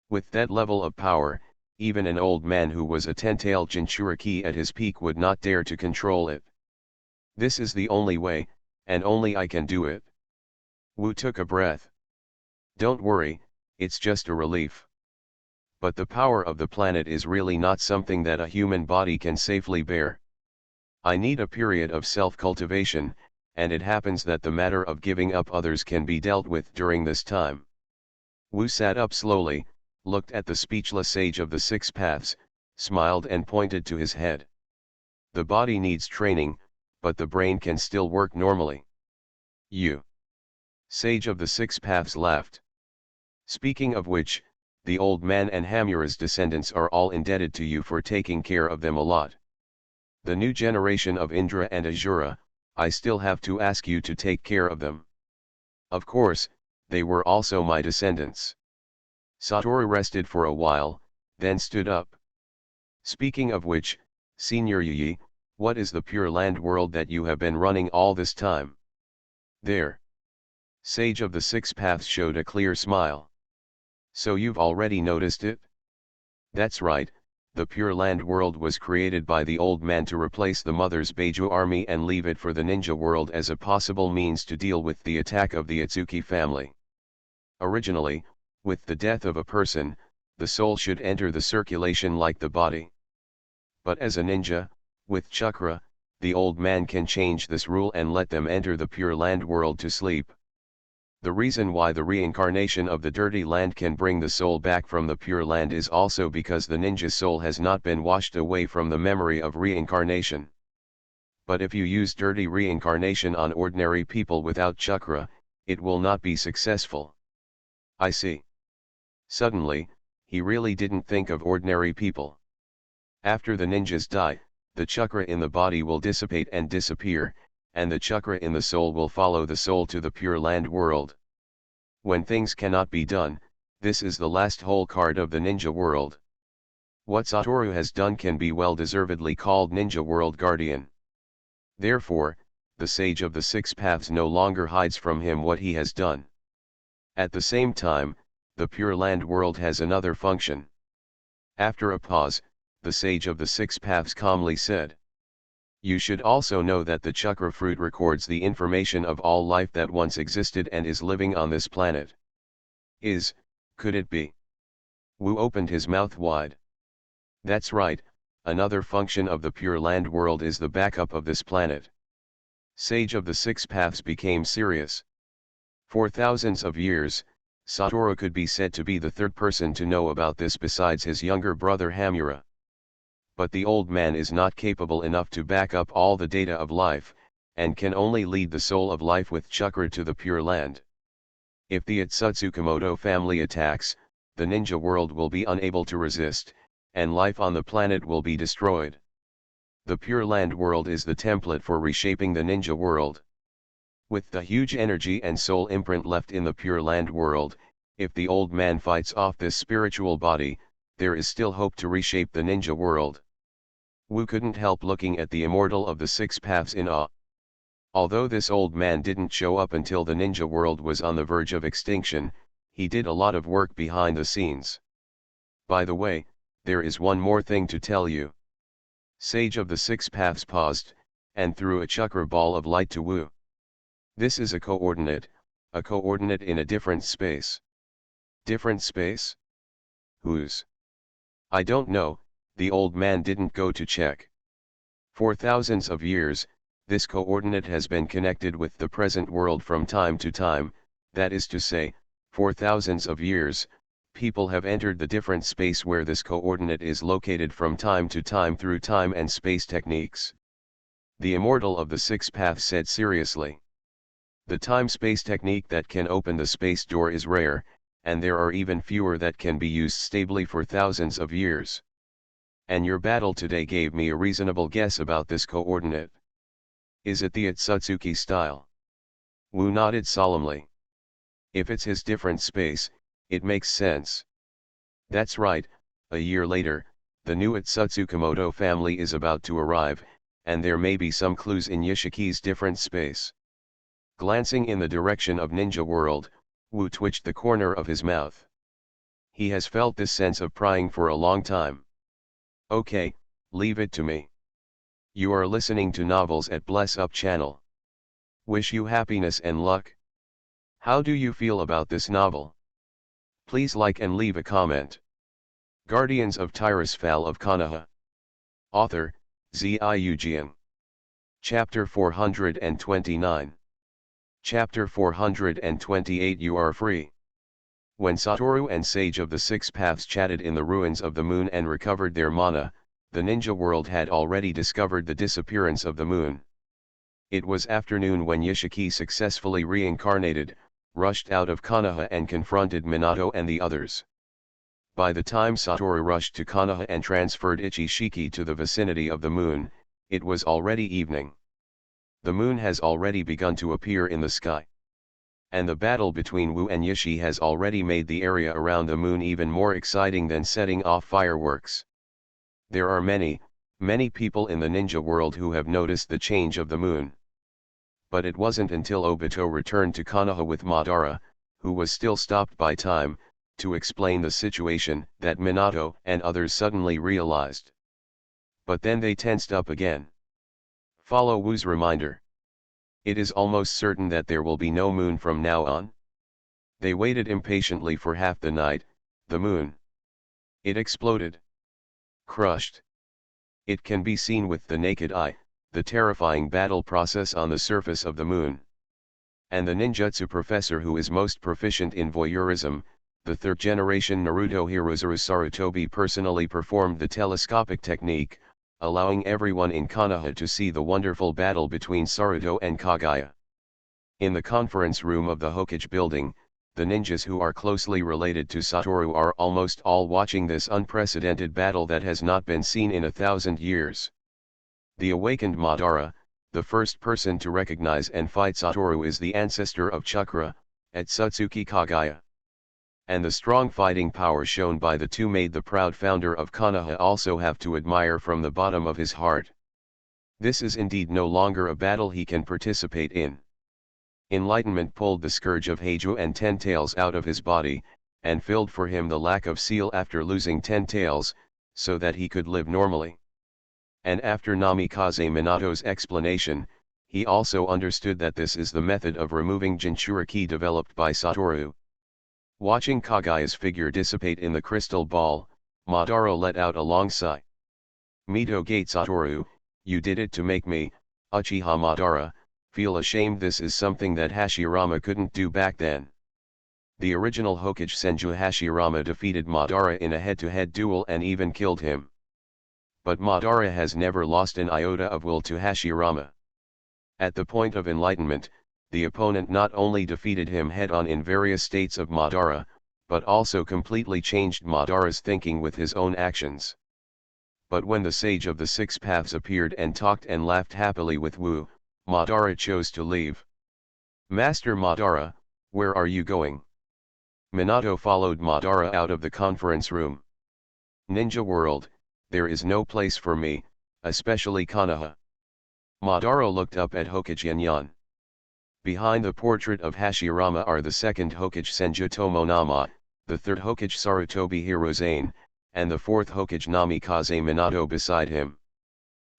With that level of power, even an old man who was a 10-tailed Jinchuriki at his peak would not dare to control it. This is the only way, and only I can do it." Wu took a breath. "Don't worry, it's just a relief. But the power of the planet is really not something that a human body can safely bear. I need a period of self-cultivation, and it happens that the matter of giving up others can be dealt with during this time." Wu sat up slowly, looked at the speechless Sage of the Six Paths, smiled and pointed to his head. "The body needs training, but the brain can still work normally." "You." Sage of the Six Paths laughed. "Speaking of which, the old man and Hamura's descendants are all indebted to you for taking care of them a lot. The new generation of Indra and Azura, I still have to ask you to take care of them. Of course, they were also my descendants." Satoru rested for a while, then stood up. "Speaking of which, Senior Yi, what is the Pure Land world that you have been running all this time?" "There." Sage of the Six Paths showed a clear smile. "So you've already noticed it?" "That's right, the Pure Land world was created by the old man to replace the Mother's Beiju army and leave it for the ninja world as a possible means to deal with the attack of the Itsuki family. Originally, with the death of a person, the soul should enter the circulation like the body. But as a ninja, with chakra, the old man can change this rule and let them enter the Pure Land world to sleep. The reason why the reincarnation of the Dirty Land can bring the soul back from the Pure Land is also because the ninja soul has not been washed away from the memory of reincarnation. But if you use dirty reincarnation on ordinary people without chakra, it will not be successful." "I see." Suddenly, he really didn't think of ordinary people. After the ninjas die, the chakra in the body will dissipate and disappear, and the chakra in the soul will follow the soul to the Pure Land world. When things cannot be done, this is the last hole card of the ninja world. What Satoru has done can be well deservedly called Ninja World Guardian. Therefore, the Sage of the Six Paths no longer hides from him what he has done. At the same time, the Pure Land world has another function. After a pause, the Sage of the Six Paths calmly said, "You should also know that the chakra fruit records the information of all life that once existed and is living on this planet." Could it be? Wu opened his mouth wide. "That's right, another function of the Pure Land world is the backup of this planet." Sage of the Six Paths became serious. For thousands of years, Satoru could be said to be the third person to know about this besides his younger brother Hamura. But the old man is not capable enough to back up all the data of life, and can only lead the soul of life with chakra to the Pure Land. If the Itsutsukamoto family attacks, the ninja world will be unable to resist, and life on the planet will be destroyed. The Pure Land world is the template for reshaping the ninja world. With the huge energy and soul imprint left in the Pure Land world, if the old man fights off this spiritual body, there is still hope to reshape the ninja world. Wu couldn't help looking at the immortal of the Six Paths in awe. Although this old man didn't show up until the ninja world was on the verge of extinction, he did a lot of work behind the scenes. "By the way, there is one more thing to tell you." Sage of the Six Paths paused, and threw a chakra ball of light to Wu. "This is a coordinate in a different space." "Different space? Whose?" "I don't know, the old man didn't go to check. For thousands of years, this coordinate has been connected with the present world from time to time, that is to say, for thousands of years, people have entered the different space where this coordinate is located from time to time through time and space techniques." The immortal of the Six Paths said seriously. "The time-space technique that can open the space door is rare, and there are even fewer that can be used stably for thousands of years. And your battle today gave me a reasonable guess about this coordinate. Is it the Itsutsuki style?" Wu nodded solemnly. If it's his different space, it makes sense. That's right, a year later, the new Tsukamoto family is about to arrive, and there may be some clues in Yoshiki's different space. Glancing in the direction of Ninja World, Wu twitched the corner of his mouth. He has felt this sense of prying for a long time. Okay, leave it to me. You are listening to Novels at Bless Up channel. Wish you happiness and luck. How do you feel about this novel? Please like and leave a comment. Guardians of Tirisfal of Konoha. Author, Ziujian. Chapter 429. Chapter 428. You are free. When Satoru and Sage of the Six Paths chatted in the ruins of the moon and recovered their mana, the ninja world had already discovered the disappearance of the moon. It was afternoon when Yoshiki successfully reincarnated, rushed out of Konoha and confronted Minato and the others. By the time Satoru rushed to Konoha and transferred Ichishiki to the vicinity of the moon, it was already evening. The moon has already begun to appear in the sky. And the battle between Wu and Yoshi has already made the area around the moon even more exciting than setting off fireworks. There are many people in the ninja world who have noticed the change of the moon. But it wasn't until Obito returned to Konoha with Madara, who was still stopped by time, to explain the situation, that Minato and others suddenly realized. But then they tensed up again. Follow Wu's reminder. It is almost certain that there will be no moon from now on. They waited impatiently for half the night. The moon. It exploded. Crushed. It can be seen with the naked eye, the terrifying battle process on the surface of the moon. And the ninjutsu professor who is most proficient in voyeurism, the third-generation Naruto Hirozaru Sarutobi, personally performed the telescopic technique, allowing everyone in Konoha to see the wonderful battle between Saruto and Kagaya. In the conference room of the Hokage building, the ninjas who are closely related to Satoru are almost all watching this unprecedented battle that has not been seen in 1,000 years. The awakened Madara, the first person to recognize and fight Satoru, is the ancestor of Chakra, Otsutsuki Kagaya. And the strong fighting power shown by the two made the proud founder of Konoha also have to admire from the bottom of his heart. This is indeed no longer a battle he can participate in. Enlightenment pulled the scourge of Heijo and Ten Tails out of his body, and filled for him the lack of seal after losing 10 tails, so that he could live normally. And after Namikaze Minato's explanation, he also understood that this is the method of removing Jinchuriki ki developed by Satoru. Watching Kagaya's figure dissipate in the crystal ball, Madara let out a long sigh. Mito Gate Satoru, you did it to make me, Uchiha Madara, feel ashamed. This is something that Hashirama couldn't do back then. The original Hokage Senju Hashirama defeated Madara in a head-to-head duel and even killed him. But Madara has never lost an iota of will to Hashirama. At the point of enlightenment, the opponent not only defeated him head-on in various states of Madara, but also completely changed Madara's thinking with his own actions. But when the Sage of the Six Paths appeared and talked and laughed happily with Wu, Madara chose to leave. Master Madara, where are you going? Minato followed Madara out of the conference room. Ninja world, there is no place for me, especially Konoha. Madara looked up at Hokage Yanyan. Behind the portrait of Hashirama are the second Hokage Senju Tomonama, the third Hokage Sarutobi Hirozane, and the fourth Hokage Namikaze Minato beside him.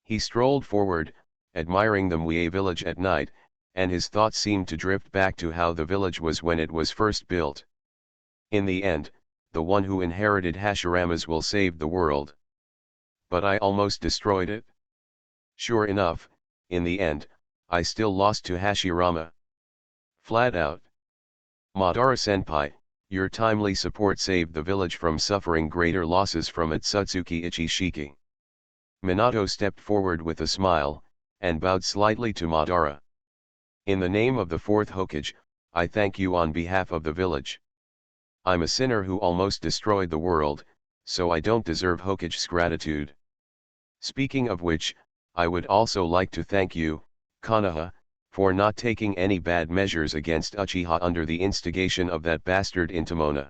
He strolled forward, admiring the Mue village at night, and his thoughts seemed to drift back to how the village was when it was first built. In the end, the one who inherited Hashirama's will save the world. But I almost destroyed it. Sure enough, in the end, I still lost to Hashirama. Flat out. Madara-senpai, your timely support saved the village from suffering greater losses from Otsutsuki Ichishiki. Minato stepped forward with a smile, and bowed slightly to Madara. In the name of the fourth Hokage, I thank you on behalf of the village. I'm a sinner who almost destroyed the world, so I don't deserve Hokage's gratitude. Speaking of which, I would also like to thank you, Konoha, for not taking any bad measures against Uchiha under the instigation of that bastard Intamona.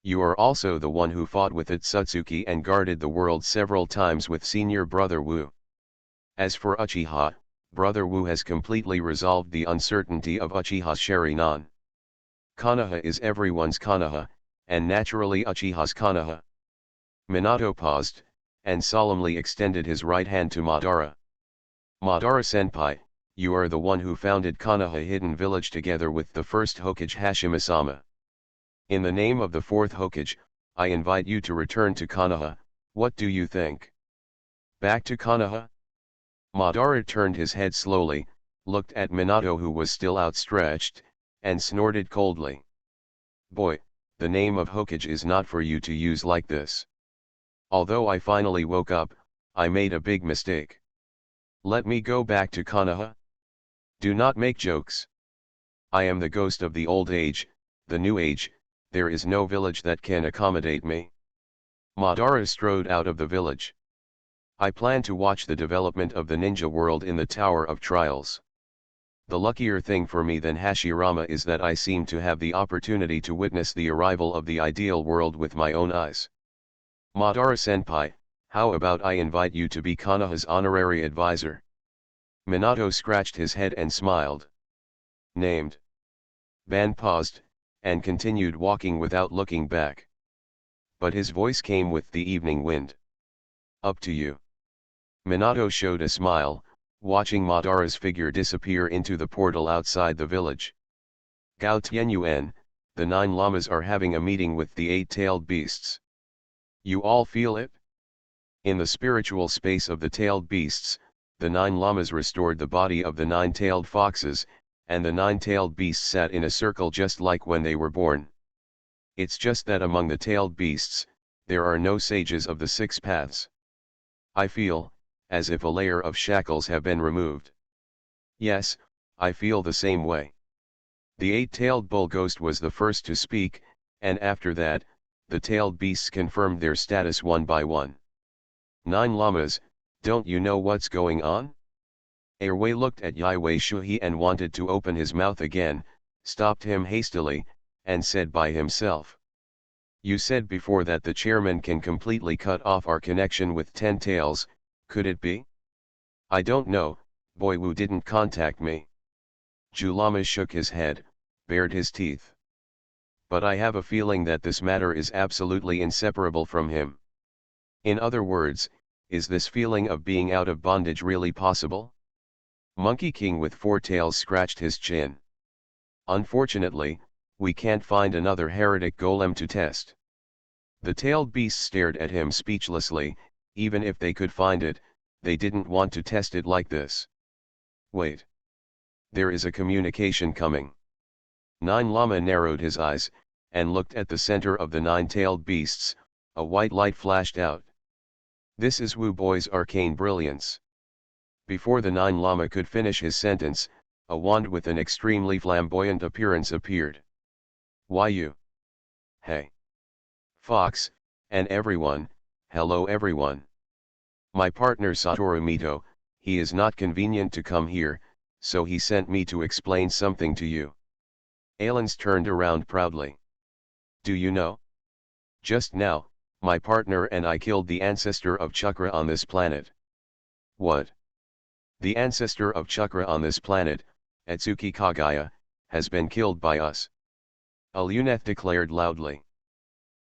You are also the one who fought with Otsutsuki and guarded the world several times with senior brother Wu. As for Uchiha, brother Wu has completely resolved the uncertainty of Uchiha's Sharingan. Konoha is everyone's Konoha, and naturally Uchiha's Konoha. Minato paused, and solemnly extended his right hand to Madara. Madara-senpai, you are the one who founded Konoha Hidden Village together with the first Hokage Hashime-sama. In the name of the fourth Hokage, I invite you to return to Konoha. What do you think? Back to Konoha? Madara turned his head slowly, looked at Minato who was still outstretched, and snorted coldly. Boy, the name of Hokage is not for you to use like this. Although I finally woke up, I made a big mistake. Let me go back to Konoha? Do not make jokes. I am the ghost of the old age, the new age. There is no village that can accommodate me. Madara strode out of the village. I plan to watch the development of the ninja world in the Tower of Trials. The luckier thing for me than Hashirama is that I seem to have the opportunity to witness the arrival of the ideal world with my own eyes. Madara-senpai, how about I invite you to be Konoha's honorary advisor? Minato scratched his head and smiled. Named. Ban paused, and continued walking without looking back. But his voice came with the evening wind. Up to you. Minato showed a smile, watching Madara's figure disappear into the portal outside the village. Gao Tianyuan, the 9 lamas are having a meeting with the 8-tailed beasts. You all feel it? In the spiritual space of the tailed beasts, the 9 lamas restored the body of the 9-tailed foxes, and the 9-tailed beasts sat in a circle just like when they were born. It's just that among the tailed beasts, there are no sages of the 6 paths. I feel, as if a layer of shackles have been removed. Yes, I feel the same way. The 8-tailed bull ghost was the first to speak, and after that, the tailed beasts confirmed their status one by one. 9 lamas, don't you know what's going on? Erwei looked at Yaiwei Shuhi and wanted to open his mouth again, stopped him hastily, and said by himself. You said before that the chairman can completely cut off our connection with 10 tails, could it be? I don't know, Boy Wu didn't contact me. Julama shook his head, bared his teeth. But I have a feeling that this matter is absolutely inseparable from him. In other words, is this feeling of being out of bondage really possible? Monkey King with 4 tails scratched his chin. Unfortunately, we can't find another heretic golem to test. The tailed beasts stared at him speechlessly. Even if they could find it, they didn't want to test it like this. Wait. There is a communication coming. 9 Lama narrowed his eyes, and looked at the center of the 9-tailed beasts. A white light flashed out. This is Wu Boy's arcane brilliance. Before the 9 Lama could finish his sentence, a wand with an extremely flamboyant appearance appeared. Why you? Hey. Fox, and everyone, hello everyone. My partner Satoru Mito, he is not convenient to come here, so he sent me to explain something to you. Alans turned around proudly. Do you know? Just now, my partner and I killed the ancestor of Chakra on this planet. What? The ancestor of Chakra on this planet, Atsuki Kagaya, has been killed by us. Aluneth declared loudly.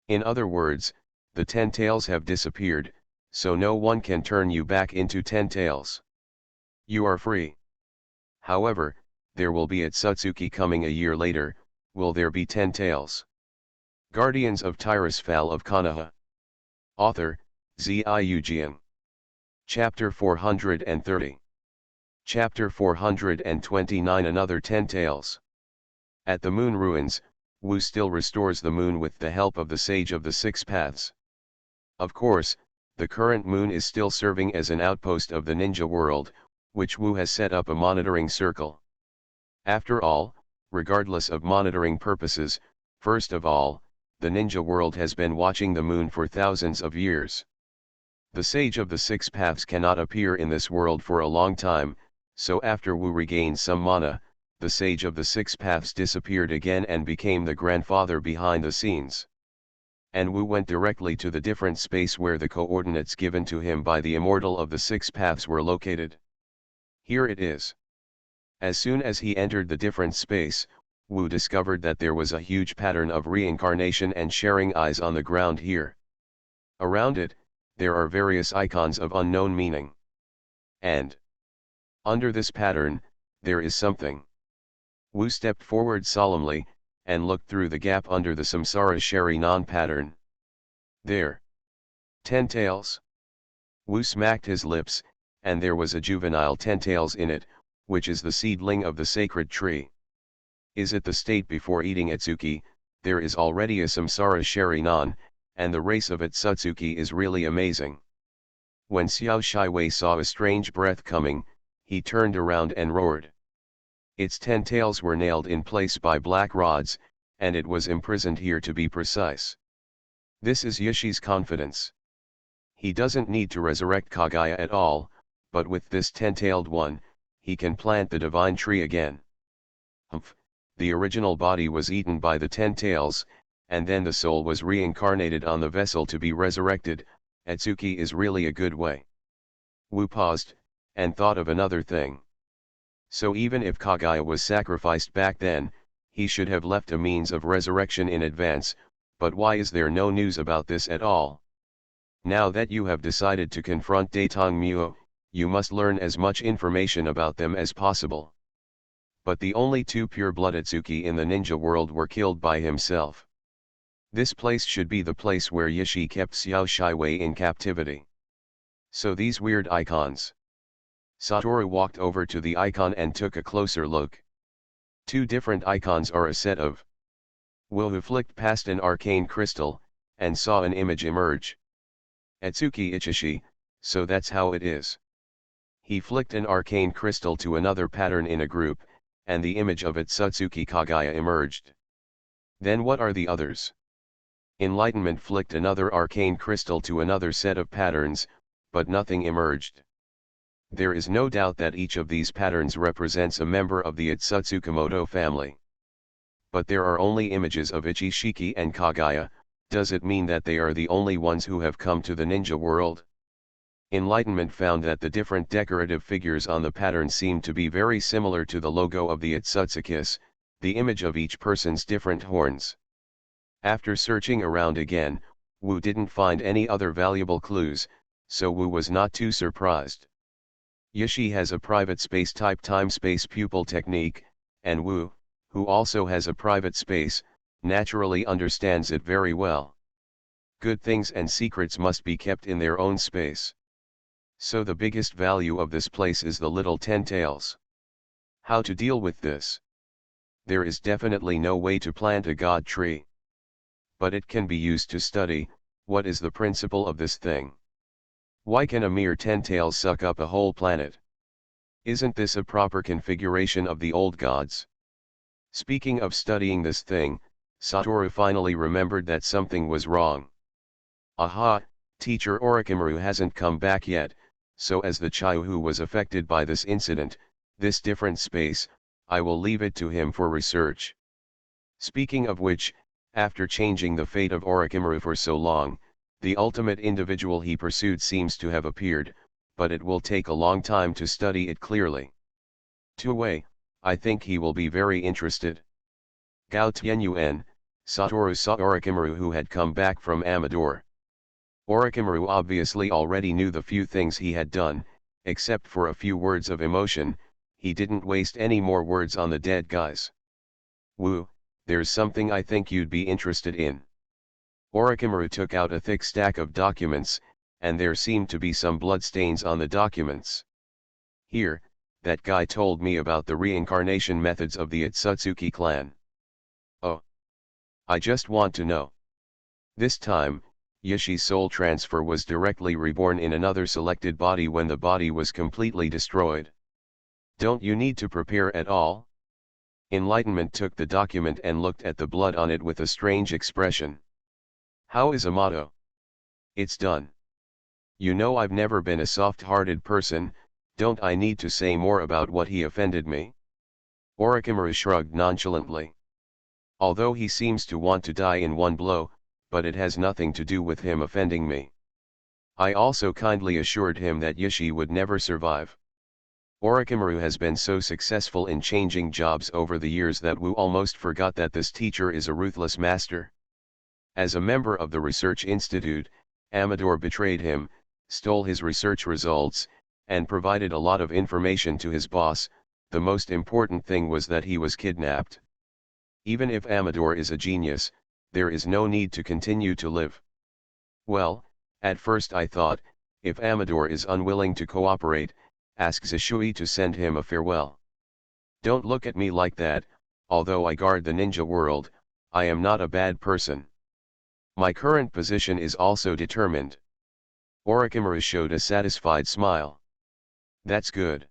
In other words, the 10 tails have disappeared, so no one can turn you back into 10 tails. You are free. However, there will be Otsutsuki coming a year later. Will there be 10 tails? Guardians of Tirisfal of Konoha. Author, Ziujian. Chapter 430. Chapter 429. Another 10 tails. At the moon ruins, Wu still restores the moon with the help of the Sage of the 6 Paths. Of course, the current moon is still serving as an outpost of the ninja world, which Wu has set up a monitoring circle. After all, regardless of monitoring purposes, first of all, the ninja world has been watching the moon for thousands of years. The Sage of the 6 Paths cannot appear in this world for a long time, So after Wu regained some mana, the sage of the six paths disappeared again and became the grandfather behind the scenes. And Wu went directly to the different space where the coordinates given to him by the immortal of the six paths were located. Here it is. As soon as he entered the different space, Wu discovered that there was a huge pattern of reincarnation and sharing eyes on the ground here. Around it, there are various icons of unknown meaning. And under this pattern, there is something. Wu stepped forward solemnly, and looked through the gap under the samsara shari non-pattern. There. 10 tails. Wu smacked his lips, and there was a juvenile 10 tails in it, which is the seedling of the sacred tree. Is it the state before eating Itsuki? There is already a samsara shari non, and the race of Itsutsuki is really amazing. When Xiao Shiwei saw a strange breath coming, he turned around and roared. Its 10 tails were nailed in place by black rods, and it was imprisoned here to be precise. This is Yoshi's confidence. He doesn't need to resurrect Kaguya at all, but with this 10-tailed one, he can plant the divine tree again. Humph, the original body was eaten by the 10 tails, and then the soul was reincarnated on the vessel to be resurrected. Itsuki is really a good way. Wu paused, and thought of another thing. So even if Kaguya was sacrificed back then, he should have left a means of resurrection in advance, but why is there no news about this at all? Now that you have decided to confront Daitang Muo, you must learn as much information about them as possible. But the only two pure-blood Itsuki in the ninja world were killed by himself. This place should be the place where Yoshi kept Xiao Shiwei in captivity. So these weird icons. Satoru walked over to the icon and took a closer look. Two different icons are a set of. Wu flicked past an arcane crystal, and saw an image emerge. Itsuki Ichishi, so that's how it is. He flicked an arcane crystal to another pattern in a group, and the image of Itsutsuki Kaguya emerged. Then what are the others? Enlightenment flicked another arcane crystal to another set of patterns, but nothing emerged. There is no doubt that each of these patterns represents a member of the Itsutsukamoto family. But there are only images of Ichishiki and Kaguya. Does it mean that they are the only ones who have come to the ninja world? Enlightenment found that the different decorative figures on the pattern seemed to be very similar to the logo of the Itsutsukis, the image of each person's different horns. After searching around again, Wu didn't find any other valuable clues, so Wu was not too surprised. Yoshi has a private space-type time-space pupil technique, and Wu, who also has a private space, naturally understands it very well. Good things and secrets must be kept in their own space. So the biggest value of this place is the little 10 tails. How to deal with this? There is definitely no way to plant a god tree. But it can be used to study, what is the principle of this thing? Why can a mere 10 tails suck up a whole planet? Isn't this a proper configuration of the old gods? Speaking of studying this thing, Satoru finally remembered that something was wrong. Aha, teacher Orochimaru hasn't come back yet, so as the child who was affected by this incident, this different space, I will leave it to him for research. Speaking of which, after changing the fate of Orochimaru for so long, the ultimate individual he pursued seems to have appeared, but it will take a long time to study it clearly. Two-way, I think he will be very interested. Gao Tianyuan, Satoru saw Orochimaru who had come back from Amador. Orochimaru obviously already knew the few things he had done, except for a few words of emotion. He didn't waste any more words on the dead guys. Wu, there's something I think you'd be interested in. Orochimaru took out a thick stack of documents, and there seemed to be some bloodstains on the documents. Here, that guy told me about the reincarnation methods of the Itsutsuki clan. Oh. I just want to know. This time, Yoshi's soul transfer was directly reborn in another selected body when the body was completely destroyed. Don't you need to prepare at all? Enlightenment took the document and looked at the blood on it with a strange expression. How is Amato? It's done. You know I've never been a soft-hearted person, Don't I need to say more about what he offended me? Orochimaru shrugged nonchalantly. Although he seems to want to die in one blow, but it has nothing to do with him offending me. I also kindly assured him that Yishi would never survive. Orochimaru has been so successful in changing jobs over the years that Wu almost forgot that this teacher is a ruthless master. As a member of the research institute, Amador betrayed him, stole his research results, and provided a lot of information to his boss. The most important thing was that he was kidnapped. Even if Amador is a genius, there is no need to continue to live. Well, at first I thought, if Amador is unwilling to cooperate, ask Zishui to send him a farewell. Don't look at me like that, although I guard the ninja world, I am not a bad person. My current position is also determined. Orochimaru showed a satisfied smile. That's good.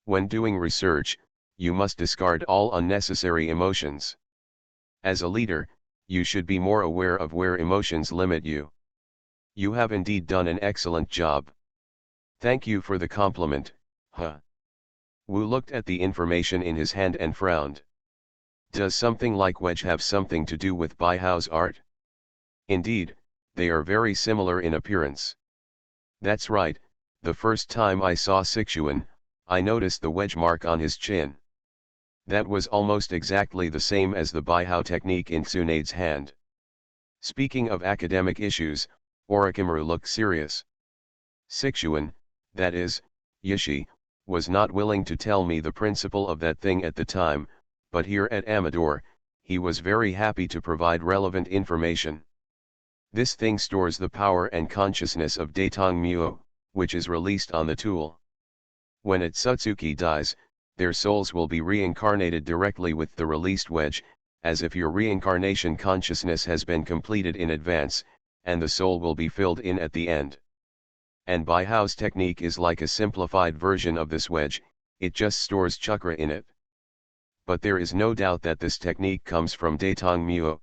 When doing research, you must discard all unnecessary emotions. As a leader, you should be more aware of where emotions limit you. You have indeed done an excellent job. Thank you for the compliment, huh? Wu looked at the information in his hand and frowned. Does something like wedge have something to do with Baihao's art? Indeed, they are very similar in appearance. That's right, the first time I saw Sichuan, I noticed the wedge mark on his chin. That was almost exactly the same as the Baihao technique in Tsunade's hand. Speaking of academic issues, Orochimaru looked serious. Sichuan, that is, Yishi, was not willing to tell me the principle of that thing at the time, but here at Amador, he was very happy to provide relevant information. This thing stores the power and consciousness of Datang Muo, which is released on the tool. When its Sutsuki dies, their souls will be reincarnated directly with the released wedge, as if your reincarnation consciousness has been completed in advance, and the soul will be filled in at the end. And Baihao's technique is like a simplified version of this wedge, it just stores chakra in it. But there is no doubt that this technique comes from Datang Muo.